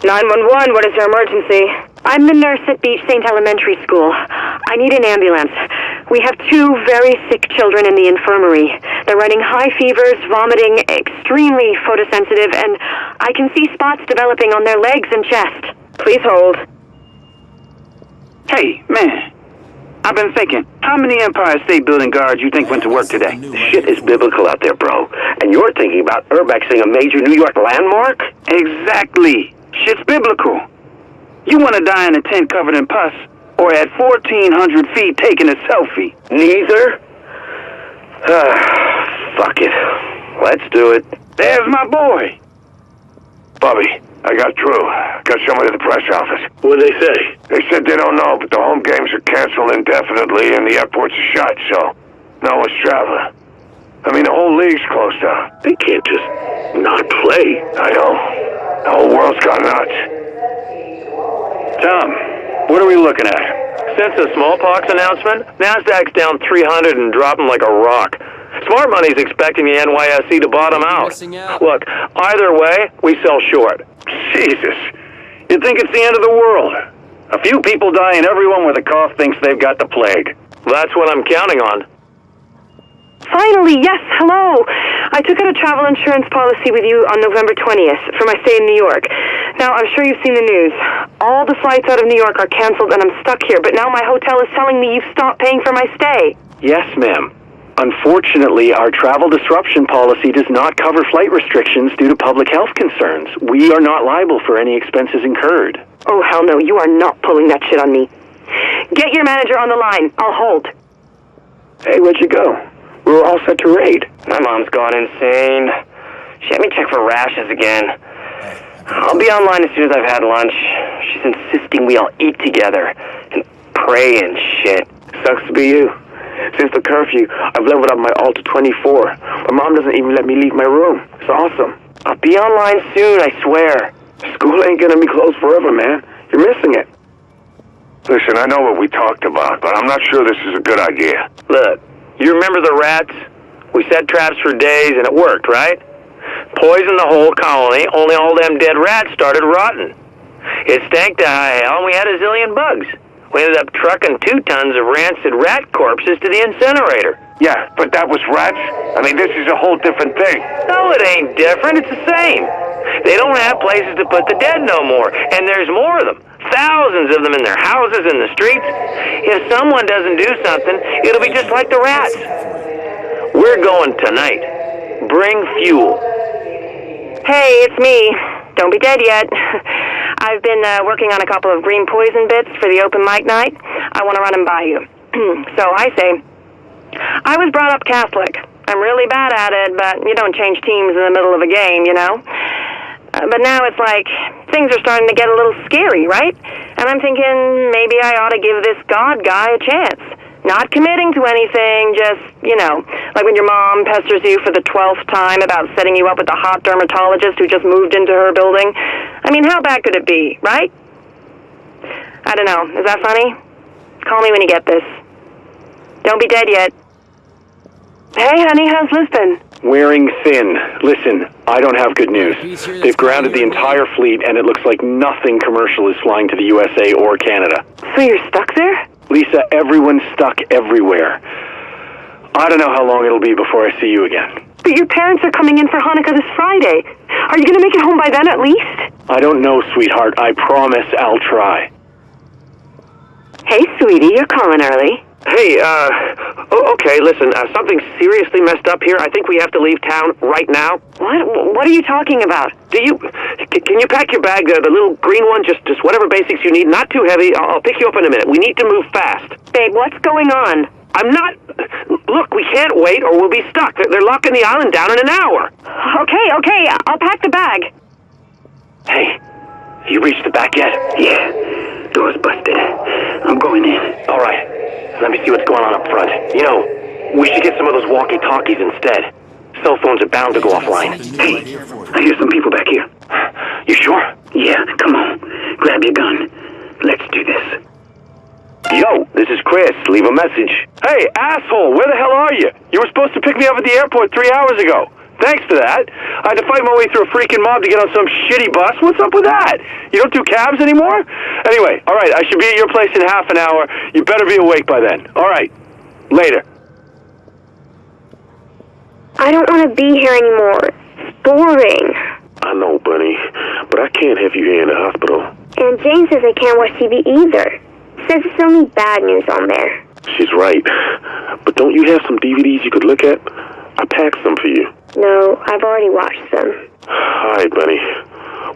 911, what is your emergency? I'm the nurse at Beach St. Elementary School. I need an ambulance. We have 2 very sick children in the infirmary. They're running high fevers, vomiting, extremely photosensitive, and I can see spots developing on their legs and chest. Please hold. Hey, man. I've been thinking, how many Empire State Building guards you think went to work today? Shit is biblical out there, bro. And you're thinking about urbexing a major New York landmark? Exactly. Shit's biblical. You want to die in a tent covered in pus, or at 1,400 feet taking a selfie? Neither? Fuck it. Let's do it. There's my boy. Bobby, I got Drew. Got someone at the press office. What'd they say? They said they don't know, but the home games are canceled indefinitely and the airports are shut, so no one's traveling. I mean, the whole league's closed down. They can't just not play. I know. The whole world's gone nuts. Tom, what are we looking at? Since the smallpox announcement, NASDAQ's down 300 and dropping like a rock. Smart money's expecting the NYSE to bottom out. Look, either way, we sell short. Jesus. You'd think it's the end of the world. A few people die and everyone with a cough thinks they've got the plague. That's what I'm counting on. Finally, yes, hello. I took out a travel insurance policy with you on November 20th for my stay in New York. Now, I'm sure you've seen the news. All the flights out of New York are canceled and I'm stuck here, but now my hotel is telling me you've stopped paying for my stay. Yes, ma'am. Unfortunately, our travel disruption policy does not cover flight restrictions due to public health concerns. We are not liable for any expenses incurred. Oh, hell no, you are not pulling that shit on me. Get your manager on the line. I'll hold. Hey, where'd you go? We were all set to raid. My mom's gone insane. She had me check for rashes again. I'll be online as soon as I've had lunch. She's insisting we all eat together and pray and shit. Sucks to be you. Since the curfew, I've leveled up my alt to 24. My mom doesn't even let me leave my room. It's awesome. I'll be online soon, I swear. School ain't gonna be closed forever, man. You're missing it. Listen, I know what we talked about, but I'm not sure this is a good idea. Look, you remember the rats? We set traps for days and it worked, right? Poisoned the whole colony, only all them dead rats started rotting. It stank to high hell and we had a zillion bugs. We ended up trucking 2 tons of rancid rat corpses to the incinerator. Yeah, but that was rats? I mean, this is a whole different thing. No, it ain't different. It's the same. They don't have places to put the dead no more, and there's more of them. Thousands of them in their houses, in the streets. If someone doesn't do something, it'll be just like the rats. We're going tonight. Bring fuel. Hey, it's me. Don't be dead yet. I've been working on a couple of green poison bits for the open mic night. I want to run them by you. So I say, I was brought up Catholic. I'm really bad at it, but you don't change teams in the middle of a game, you know? But now it's like, things are starting to get a little scary, right? And I'm thinking, maybe I ought to give this God guy a chance. Not committing to anything, just, you know, like when your mom pesters you for the 12th time about setting you up with a hot dermatologist who just moved into her building. I mean, how bad could it be, right? I don't know. Is that funny? Call me when you get this. Don't be dead yet. Hey, honey, how's Liz been? Wearing thin. Listen, I don't have good news. They've grounded the entire fleet, and it looks like nothing commercial is flying to the USA or Canada. So you're stuck there? Lisa, everyone's stuck everywhere. I don't know how long it'll be before I see you again. But your parents are coming in for Hanukkah this Friday. Are you going to make it home by then at least? I don't know, sweetheart. I promise I'll try. Hey, sweetie, you're calling early. Hey, okay, listen, something seriously messed up here. I think we have to leave town right now. What are you talking about? Can you pack your bag, the little green one, just whatever basics you need, not too heavy. I'll pick you up in a minute. We need to move fast. Babe, what's going on? I'm not... Look, we can't wait or we'll be stuck. They're locking the island down in an hour. Okay, I'll pack the bag. Hey, you reached the back yet? Yeah, door's busted. I'm going in. All right. Let me see what's going on up front. You know, we should get some of those walkie-talkies instead. Cell phones are bound to go offline. Hey, I hear some people back here. You sure? Yeah, come on. Grab your gun. Let's do this. Yo, this is Chris. Leave a message. Hey, asshole, where the hell are you? You were supposed to pick me up at the airport 3 hours ago. Thanks for that. I had to fight my way through a freaking mob to get on some shitty bus. What's up with that? You don't do cabs anymore? Anyway, all right, I should be at your place in half an hour. You better be awake by then. All right, later. I don't want to be here anymore. It's boring. I know, Bunny, but I can't have you here in the hospital. And Jane says I can't watch TV either. says it's only bad news on there. She's right. But don't you have some DVDs you could look at? I packed some for you. No, I've already watched them. All right, Bunny.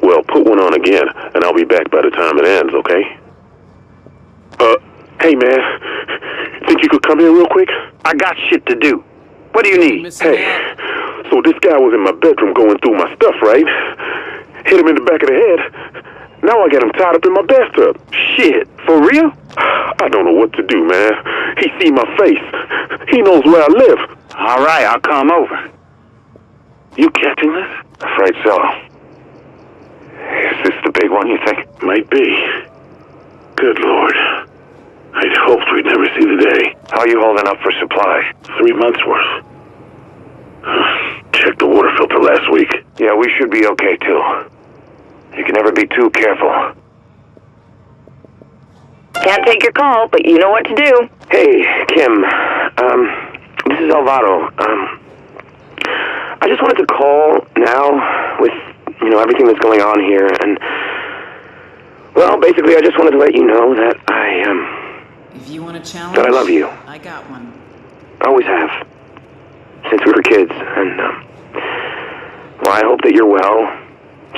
Well, put one on again, and I'll be back by the time it ends, okay? Hey, man. Think you could come here real quick? I got shit to do. What do you need? Hey, so this guy was in my bedroom going through my stuff, right? Hit him in the back of the head. Now I got him tied up in my bathtub. Shit, for real? I don't know what to do, man. He seen my face. He knows where I live. All right, I'll come over. You catching this? Afraid so. Is this the big one, you think? Might be. Good Lord. I'd hoped we'd never see the day. How are you holding up for supply? 3 months worth. Checked the water filter last week. Yeah, we should be okay, too. You can never be too careful. Can't take your call, but you know what to do. Hey, Kim. This is Alvaro. I just wanted to call now with, everything that's going on here, and, well, basically I just wanted to let you know that If you want a challenge, that I love you. I got one. I always have. Since we were kids, and, well, I hope that you're well,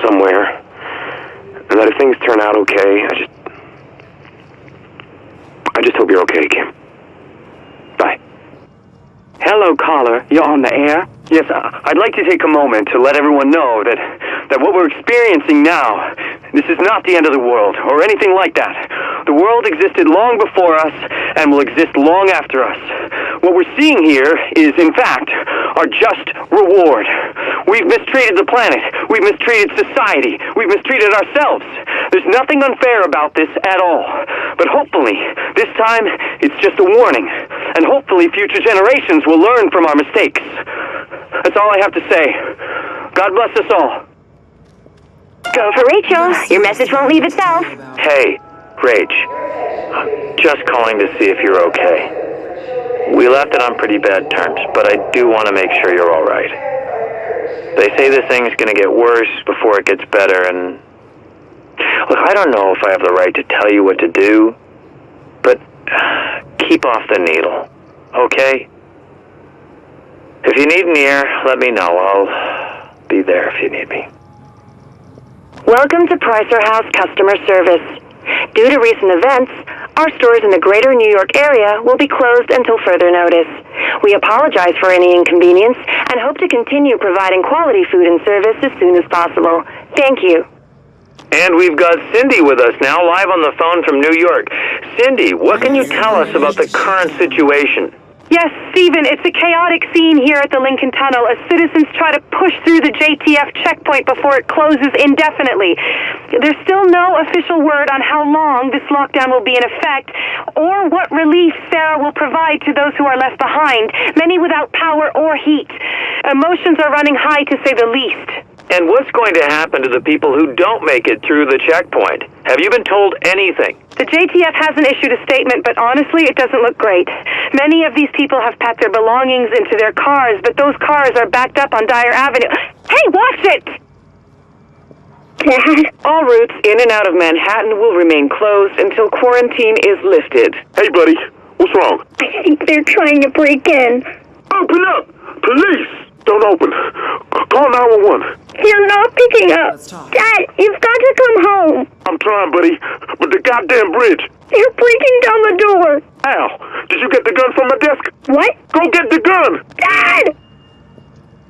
somewhere, and that if things turn out okay, I just hope you're okay, Kim. Bye. Hello, caller. You're on the air? Yes, I'd like to take a moment to let everyone know that what we're experiencing now, this is not the end of the world, or anything like that. The world existed long before us, and will exist long after us. What we're seeing here is, in fact, our just reward. We've mistreated the planet. We've mistreated society. We've mistreated ourselves. There's nothing unfair about this at all. But hopefully, this time, it's just a warning. And hopefully, future generations will learn from our mistakes. That's all I have to say. God bless us all. Go for Rachel. Your message won't leave itself. Hey, Rach. I'm just calling to see if you're okay. We left it on pretty bad terms, but I do want to make sure you're all right. They say this thing's going to get worse before it gets better, and... Look, I don't know if I have the right to tell you what to do, but keep off the needle, okay? If you need an ear, let me know. I'll be there if you need me. Welcome to Pricer House Customer Service. Due to recent events, our stores in the greater New York area will be closed until further notice. We apologize for any inconvenience and hope to continue providing quality food and service as soon as possible. Thank you. And we've got Cindy with us now, live on the phone from New York. Cindy, what can you tell us about the current situation? Yes, Stephen, it's a chaotic scene here at the Lincoln Tunnel as citizens try to push through the JTF checkpoint before it closes indefinitely. There's still no official word on how long this lockdown will be in effect or what relief Sarah will provide to those who are left behind, many without power or heat. Emotions are running high, to say the least. And what's going to happen to the people who don't make it through the checkpoint? Have you been told anything? The JTF hasn't issued a statement, but honestly, it doesn't look great. Many of these people have packed their belongings into their cars, but those cars are backed up on Dyer Avenue. Hey, watch it! Dad? All routes in and out of Manhattan will remain closed until quarantine is lifted. Hey, buddy. What's wrong? I think they're trying to break in. Open up! Police! Don't open. Call 911. You're not picking up. Dad, you've got to come home. I'm trying, buddy. But the goddamn bridge. You're breaking down the door. How? Did you get the gun from my desk? What? Go get the gun! Dad!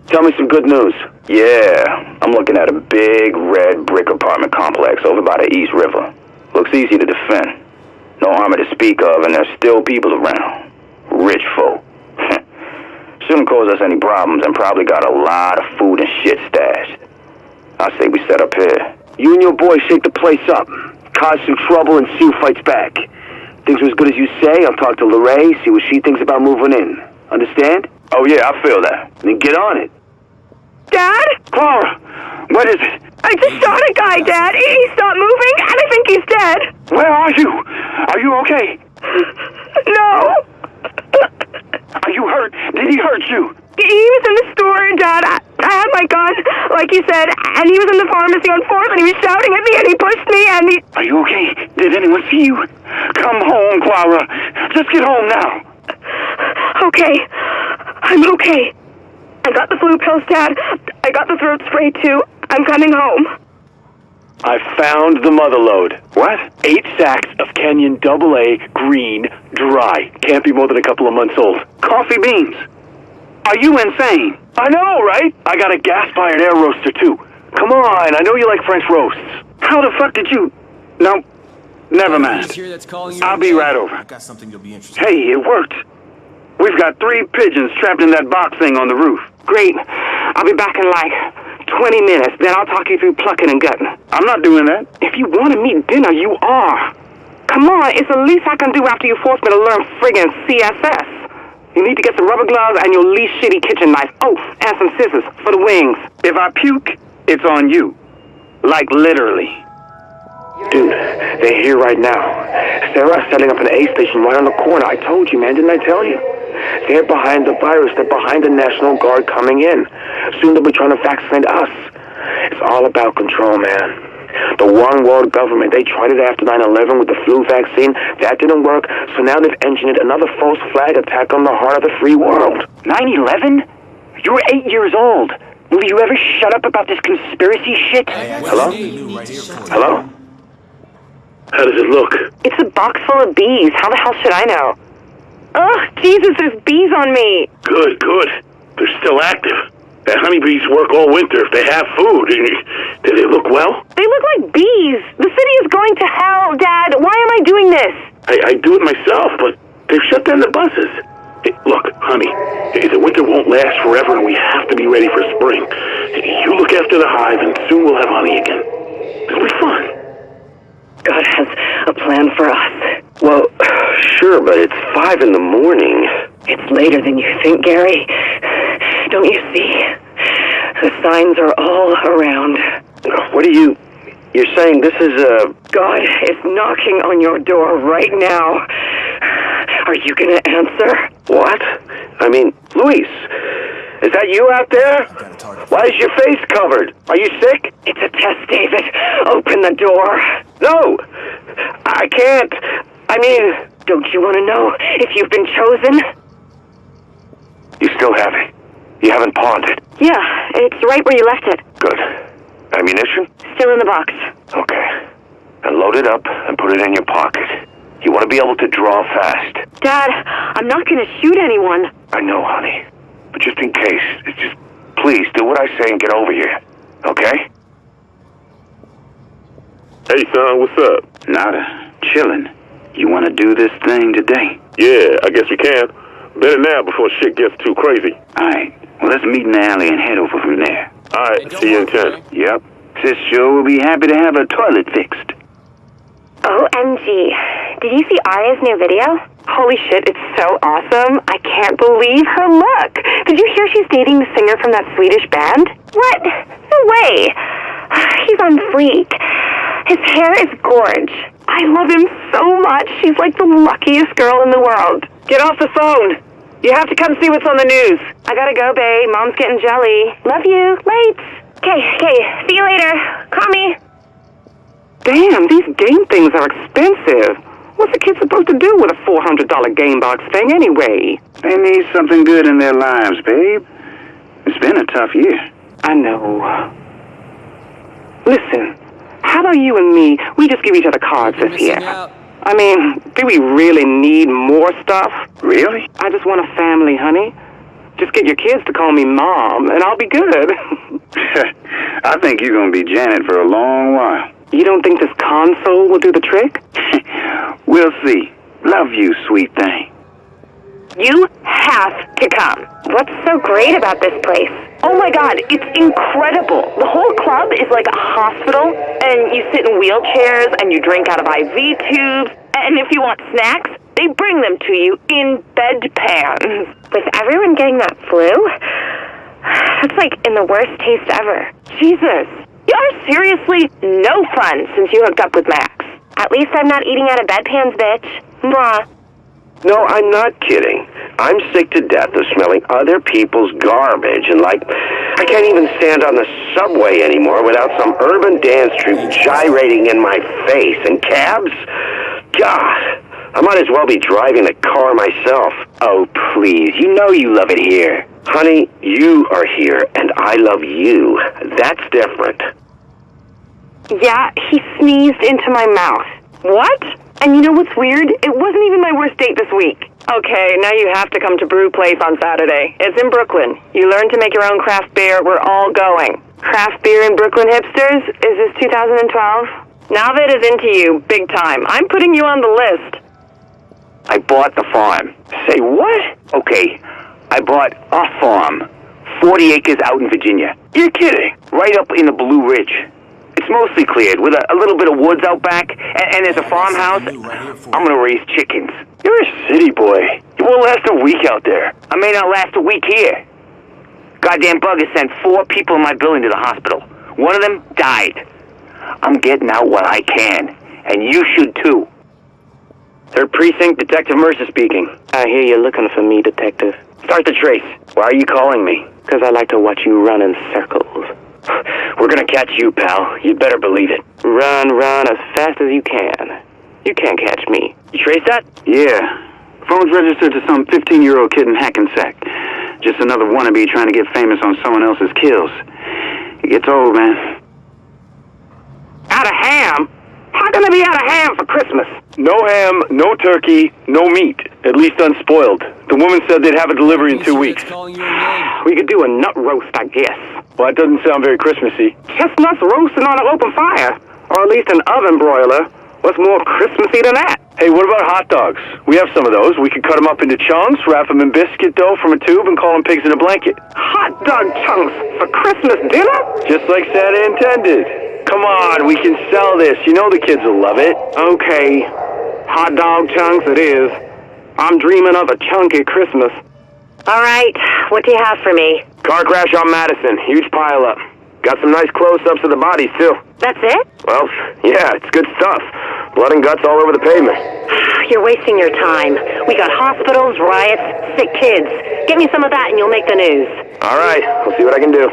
Tell me some good news. Yeah, I'm looking at a big red brick apartment complex over by the East River. Looks easy to defend. No armor to speak of, and there's still people around. Rich folk. Shouldn't cause us any problems and probably got a lot of food and shit stashed. I say we set up here. You and your boys shake the place up. Cause some trouble and see who fights back. Things are as good as you say, I'll talk to Lorraine, see what she thinks about moving in. Understand? Oh yeah, I feel that. Then get on it. Dad? Clara, what is it? I just shot a guy, Dad. He stopped moving, and I think he's dead. Where are you? Are you okay? No. Are you hurt? Did he hurt you? He was in the store, Dad. I had my gun, like you said, and he was in the pharmacy on 4th, and he was shouting at me, and he pushed me, and he... Are you okay? Did anyone see you? come home, Clara. Just get home now. Okay. I'm okay. I got the flu pills, Dad. I got the throat spray, too. I'm coming home. I found the mother load. What? 8 sacks of Kenyan AA green dry. Can't be more than a couple of months old. Coffee beans. Are you insane? I know, right? I got a gas-fired air roaster, too. Come on, I know you like French roasts. How the fuck did you... No, never mind. I'll be right over. I've got something you'll be interested Hey, it worked. We've got 3 pigeons trapped in that box thing on the roof. Great. I'll be back in like 20 minutes. Then I'll talk you through plucking and gutting. I'm not doing that. If you want to meet dinner, you are. Come on, it's the least I can do after you force me to learn friggin' CSS. You need to get some rubber gloves and your least shitty kitchen knife. Oh, and some scissors for the wings. If I puke, it's on you. Like literally. Dude, they're here right now. Sarah's setting up an A station right on the corner. I told you, man. Didn't I tell you? They're behind the virus. They're behind the National Guard coming in. Soon they'll be trying to vaccinate us. It's all about control, man. The one world government, they tried it after 9/11 with the flu vaccine. That didn't work, so now they've engineered another false flag attack on the heart of the free world. 9/11? You were 8 years old. Will you ever shut up about this conspiracy shit? Hello? Hello? How does it look? It's a box full of bees. How the hell should I know? Ugh, Jesus, there's bees on me. Good, good. They're still active. The honeybees work all winter if they have food. Do they look well? They look like bees. The city is going to hell, Dad. Why am I doing this? I do it myself, but they've shut down the buses. Hey, look, honey, the winter won't last forever and we have to be ready for spring. You look after the hive and soon we'll have honey again. It'll be fun. God has a plan for us. Well, sure, but it's 5 in the morning. It's later than you think, Gary. Don't you see? The signs are all around. What are you... You're saying this is a... God is knocking on your door right now. Are you gonna answer? What? I mean, Luis, is that you out there? Why is your face covered? Are you sick? It's a test, David. Open the door. No! I can't. I mean... Don't you want to know if you've been chosen? You still have it. You haven't pawned it. Yeah, it's right where you left it. Good. Ammunition? Still in the box. Okay. Then load it up and put it in your pocket. You want to be able to draw fast. Dad, I'm not going to shoot anyone. I know, honey. But just in case, just please do what I say and get over here. Okay? Hey, son, what's up? Nada. Chillin'. You want to do this thing today? Yeah, I guess we can. Better now before shit gets too crazy. Alright. Well, let's meet in the alley and head over from there. Alright, see you in 10. Yep. Sis sure will be happy to have her toilet fixed. OMG. Did you see Arya's new video? Holy shit, it's so awesome. I can't believe her look. Did you hear she's dating the singer from that Swedish band? What? No way. He's on fleek. His hair is gorge. I love him so much. She's like the luckiest girl in the world. Get off the phone. You have to come see what's on the news. I gotta go, babe. Mom's getting jelly. Love you. Late. Okay. See you later. Call me. Damn, these game things are expensive. What's a kid supposed to do with a $400 game box thing anyway? They need something good in their lives, babe. It's been a tough year. I know. Listen, how about you and me, we just give each other cards this year? I mean, do we really need more stuff? Really? I just want a family, honey. Just get your kids to call me Mom, and I'll be good. I think you're going to be Janet for a long while. You don't think this console will do the trick? We'll see. Love you, sweet thing. You have to come. What's so great about this place? Oh my God, it's incredible. The whole club is like a hospital, and you sit in wheelchairs, and you drink out of IV tubes, and if you want snacks, they bring them to you in bedpans. With everyone getting that flu, that's like in the worst taste ever. Jesus, you are seriously no fun since you hooked up with Max. At least I'm not eating out of bedpans, bitch. Mwah. No, I'm not kidding. I'm sick to death of smelling other people's garbage and I can't even stand on the subway anymore without some urban dance troupe gyrating in my face. And cabs? God, I might as well be driving the car myself. Oh, please, you know you love it here. Honey, you are here, and I love you. That's different. Yeah, he sneezed into my mouth. What? And you know what's weird? It wasn't even my worst date this week. Okay, now you have to come to Brew Place on Saturday. It's in Brooklyn. You learn to make your own craft beer. We're all going. Craft beer in Brooklyn, hipsters? Is this 2012? Navid is into you, big time. I'm putting you on the list. I bought the farm. Say what? Okay, I bought a farm. 40 acres out in Virginia. You're kidding. Right up in the Blue Ridge. It's mostly cleared, with a little bit of woods out back, and there's a farmhouse. I'm gonna raise chickens. You're a city boy. You won't last a week out there. I may not last a week here. Goddamn bugger sent 4 people in my building to the hospital. One of them died. I'm getting out what I can, and you should too. Third Precinct, Detective Mercer speaking. I hear you're looking for me, Detective. Start the trace. Why are you calling me? Because I like to watch you run in circles. We're gonna catch you, pal. You'd better believe it. Run as fast as you can. You can't catch me. You trace that? Yeah. Phone's registered to some 15-year-old kid in Hackensack. Just another wannabe trying to get famous on someone else's kills. It gets old, man. Out of ham? How can I be out of ham for Christmas? No ham, no turkey, no meat. At least unspoiled. The woman said they'd have a delivery in 2 weeks. We could do a nut roast, I guess. Well, that doesn't sound very Christmassy. Chestnuts roasting on an open fire. Or at least an oven broiler. What's more Christmassy than that? Hey, what about hot dogs? We have some of those. We could cut them up into chunks, wrap them in biscuit dough from a tube, and call them pigs in a blanket. Hot dog chunks for Christmas dinner? Just like Santa intended. Come on, we can sell this. You know the kids will love it. Okay. Hot dog chunks it is. I'm dreaming of a chunky Christmas. All right, what do you have for me? Car crash on Madison. Huge pileup. Got some nice close-ups of the bodies, too. That's it? Well, yeah, it's good stuff. Blood and guts all over the pavement. You're wasting your time. We got hospitals, riots, sick kids. Get me some of that and you'll make the news. All right, I'll see what I can do.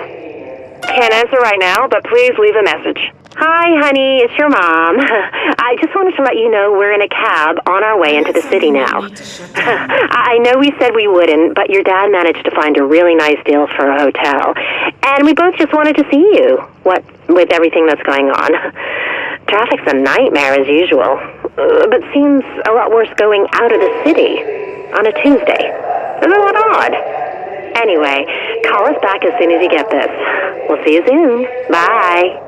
Can't answer right now, but please leave a message. Hi, honey, it's your mom. I just wanted to let you know we're in a cab on our way into the city now. I know we said we wouldn't, but your dad managed to find a really nice deal for a hotel. And we both just wanted to see you, what with everything that's going on. Traffic's a nightmare as usual, but seems a lot worse going out of the city on a Tuesday. Isn't that odd? Anyway, call us back as soon as you get this. We'll see you soon. Bye.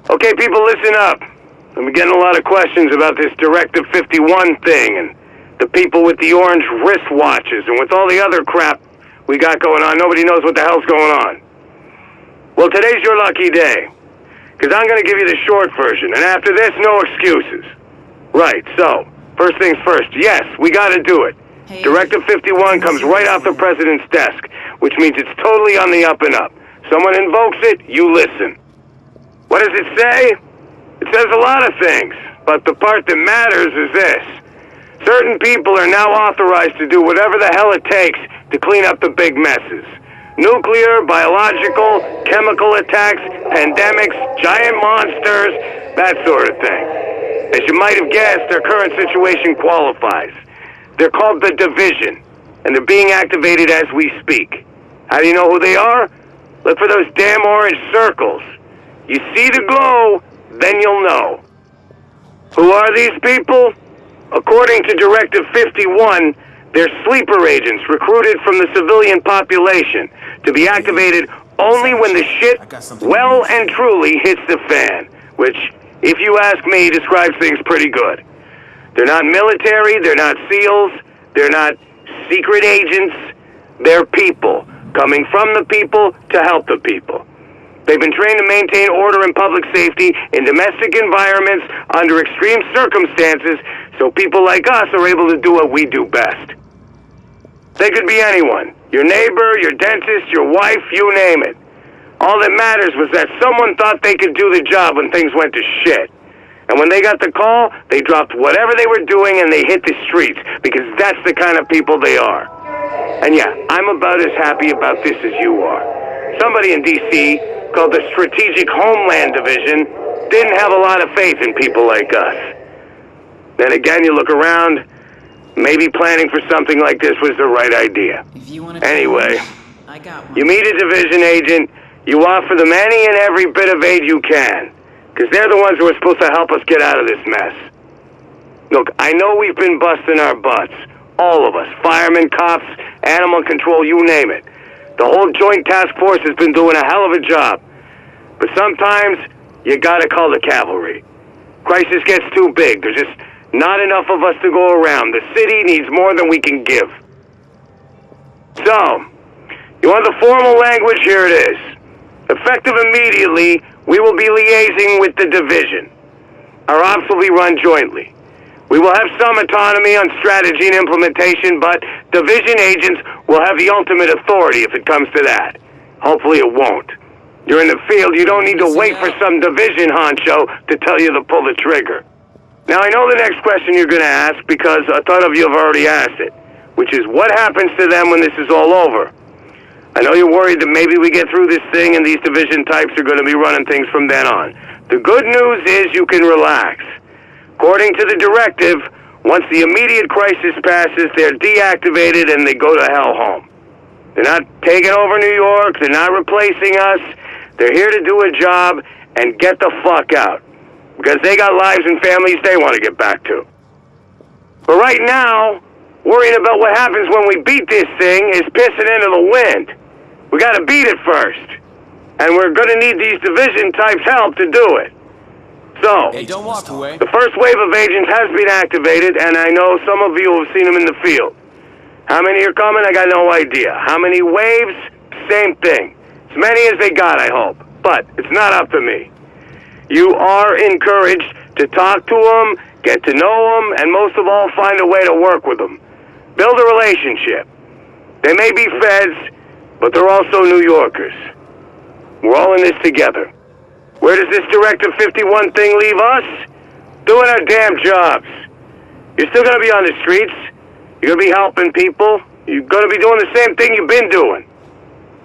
Okay, people, listen up. I've been getting a lot of questions about this Directive 51 thing, and the people with the orange wristwatches, and with all the other crap we got going on. Nobody knows what the hell's going on. Well, today's your lucky day, because I'm going to give you the short version, and after this, no excuses. Right, so, first things first. Yes, we got to do it. Directive 51 comes right off the president's desk, which means it's totally on the up and up. Someone invokes it, you listen. What does it say? It says a lot of things, but the part that matters is this. Certain people are now authorized to do whatever the hell it takes to clean up the big messes. Nuclear, biological, chemical attacks, pandemics, giant monsters, that sort of thing. As you might have guessed, their current situation qualifies. They're called the Division, and they're being activated as we speak. How do you know who they are? Look for those damn orange circles. You see the glow, then you'll know. Who are these people? According to Directive 51, they're sleeper agents recruited from the civilian population to be activated only when the shit well and truly hits the fan, which, if you ask me, describes things pretty good. They're not military, they're not SEALs, they're not secret agents, they're people, coming from the people to help the people. They've been trained to maintain order and public safety in domestic environments under extreme circumstances, so people like us are able to do what we do best. They could be anyone. Your neighbor, your dentist, your wife, you name it. All that matters was that someone thought they could do the job when things went to shit. And when they got the call, they dropped whatever they were doing and they hit the streets, because that's the kind of people they are. And yeah, I'm about as happy about this as you are. Somebody in D.C., called the Strategic Homeland Division, didn't have a lot of faith in people like us. Then again, you look around, maybe planning for something like this was the right idea. Anyway, I got one. you meet a division agent, you offer them any and every bit of aid you can, because they're the ones who are supposed to help us get out of this mess. Look, I know we've been busting our butts. All of us. Firemen, cops, animal control, you name it. The whole joint task force has been doing a hell of a job. But sometimes, you gotta call the cavalry. Crisis gets too big. There's just not enough of us to go around. The city needs more than we can give. So, you want the formal language? Here it is. Effective immediately, we will be liaising with the division. Our ops will be run jointly. We will have some autonomy on strategy and implementation, but division agents will have the ultimate authority if it comes to that. Hopefully it won't. You're in the field, you don't need to wait for some division honcho to tell you to pull the trigger. Now I know the next question you're gonna ask, because a ton of you have already asked it, which is what happens to them when this is all over? I know you're worried that maybe we get through this thing and these division types are gonna be running things from then on. The good news is you can relax. According to the directive, once the immediate crisis passes, they're deactivated and they go to hell home. They're not taking over New York, they're not replacing us, they're here to do a job and get the fuck out. Because they got lives and families they want to get back to. But right now, worrying about what happens when we beat this thing is pissing into the wind. We gotta beat it first. And we're gonna need these division types' help to do it. So, Hey, don't walk away. the first wave of agents has been activated, and I know some of you have seen them in the field. How many are coming? I got no idea. How many waves? Same thing. As many as they got, I hope. But it's not up to me. You are encouraged to talk to them, get to know them, and most of all, find a way to work with them. Build a relationship. They may be feds, but they're also New Yorkers. We're all in this together. Where does this Directive 51 thing leave us? Doing our damn jobs. You're still gonna be on the streets. You're gonna be helping people. You're gonna be doing the same thing you've been doing.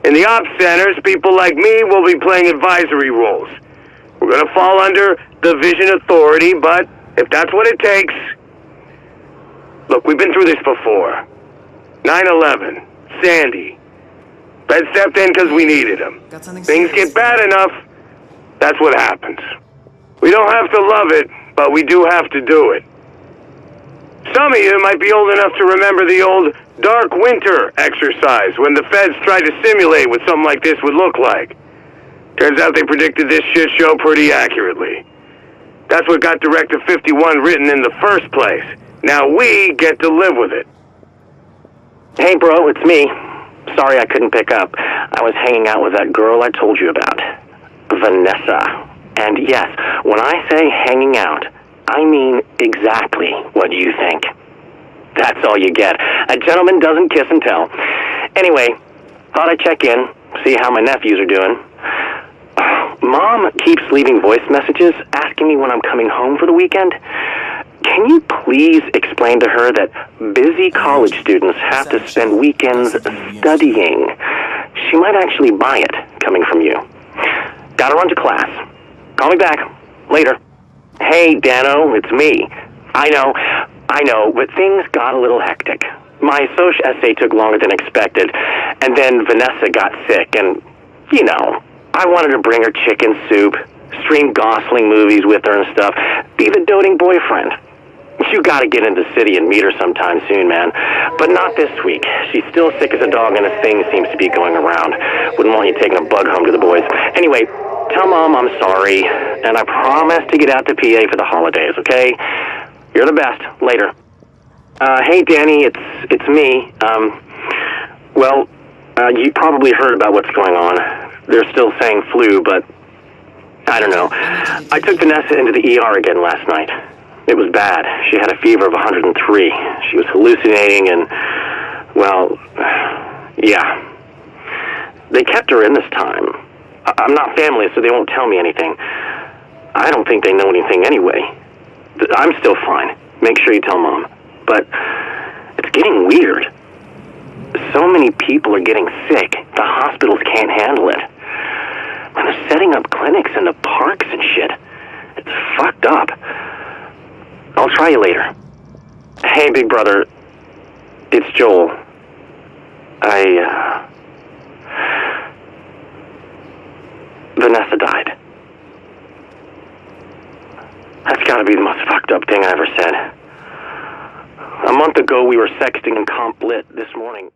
In the ops centers, people like me will be playing advisory roles. We're gonna fall under division authority, but if that's what it takes... Look, we've been through this before. 9/11, Sandy. Fed stepped in because we needed them. Things get bad enough, that's what happens. We don't have to love it, but we do have to do it. Some of you might be old enough to remember the old Dark Winter exercise when the feds tried to simulate what something like this would look like. Turns out they predicted this shit show pretty accurately. That's what got Directive 51 written in the first place. Now we get to live with it. Hey, bro, it's me. Sorry I couldn't pick up. I was hanging out with that girl I told you about. Vanessa. And yes, when I say hanging out, I mean exactly what you think. That's all you get. A gentleman doesn't kiss and tell. Anyway, thought I'd check in, see how my nephews are doing. Mom keeps leaving voice messages asking me when I'm coming home for the weekend. Can you please explain to her that busy college students have to spend weekends studying? She might actually buy it, coming from you. Gotta run to class. Call me back. Later. Hey, Dano, it's me. I know, but things got a little hectic. My social essay took longer than expected, and then Vanessa got sick, and, you know, I wanted to bring her chicken soup, stream Gosling movies with her and stuff, be the doting boyfriend. You gotta get into the city and meet her sometime soon, man. But not this week. She's still sick as a dog, and a thing seems to be going around. Wouldn't want you taking a bug home to the boys. Anyway, tell Mom I'm sorry, and I promise to get out to PA for the holidays, okay? You're the best. Later. Hey, Danny, it's me. You probably heard about what's going on. They're still saying flu, but I don't know. I took Vanessa into the ER again last night. It was bad. She had a fever of 103. She was hallucinating and, well, yeah. They kept her in this time. I'm not family, so they won't tell me anything. I don't think they know anything anyway. I'm still fine. Make sure you tell Mom. But it's getting weird. So many people are getting sick, the hospitals can't handle it. And they're setting up clinics in the parks and shit. It's fucked up. I'll try you later. Hey, big brother. It's Joel. Vanessa died. That's gotta be the most fucked up thing I ever said. A month ago, we were sexting and comp lit. This morning...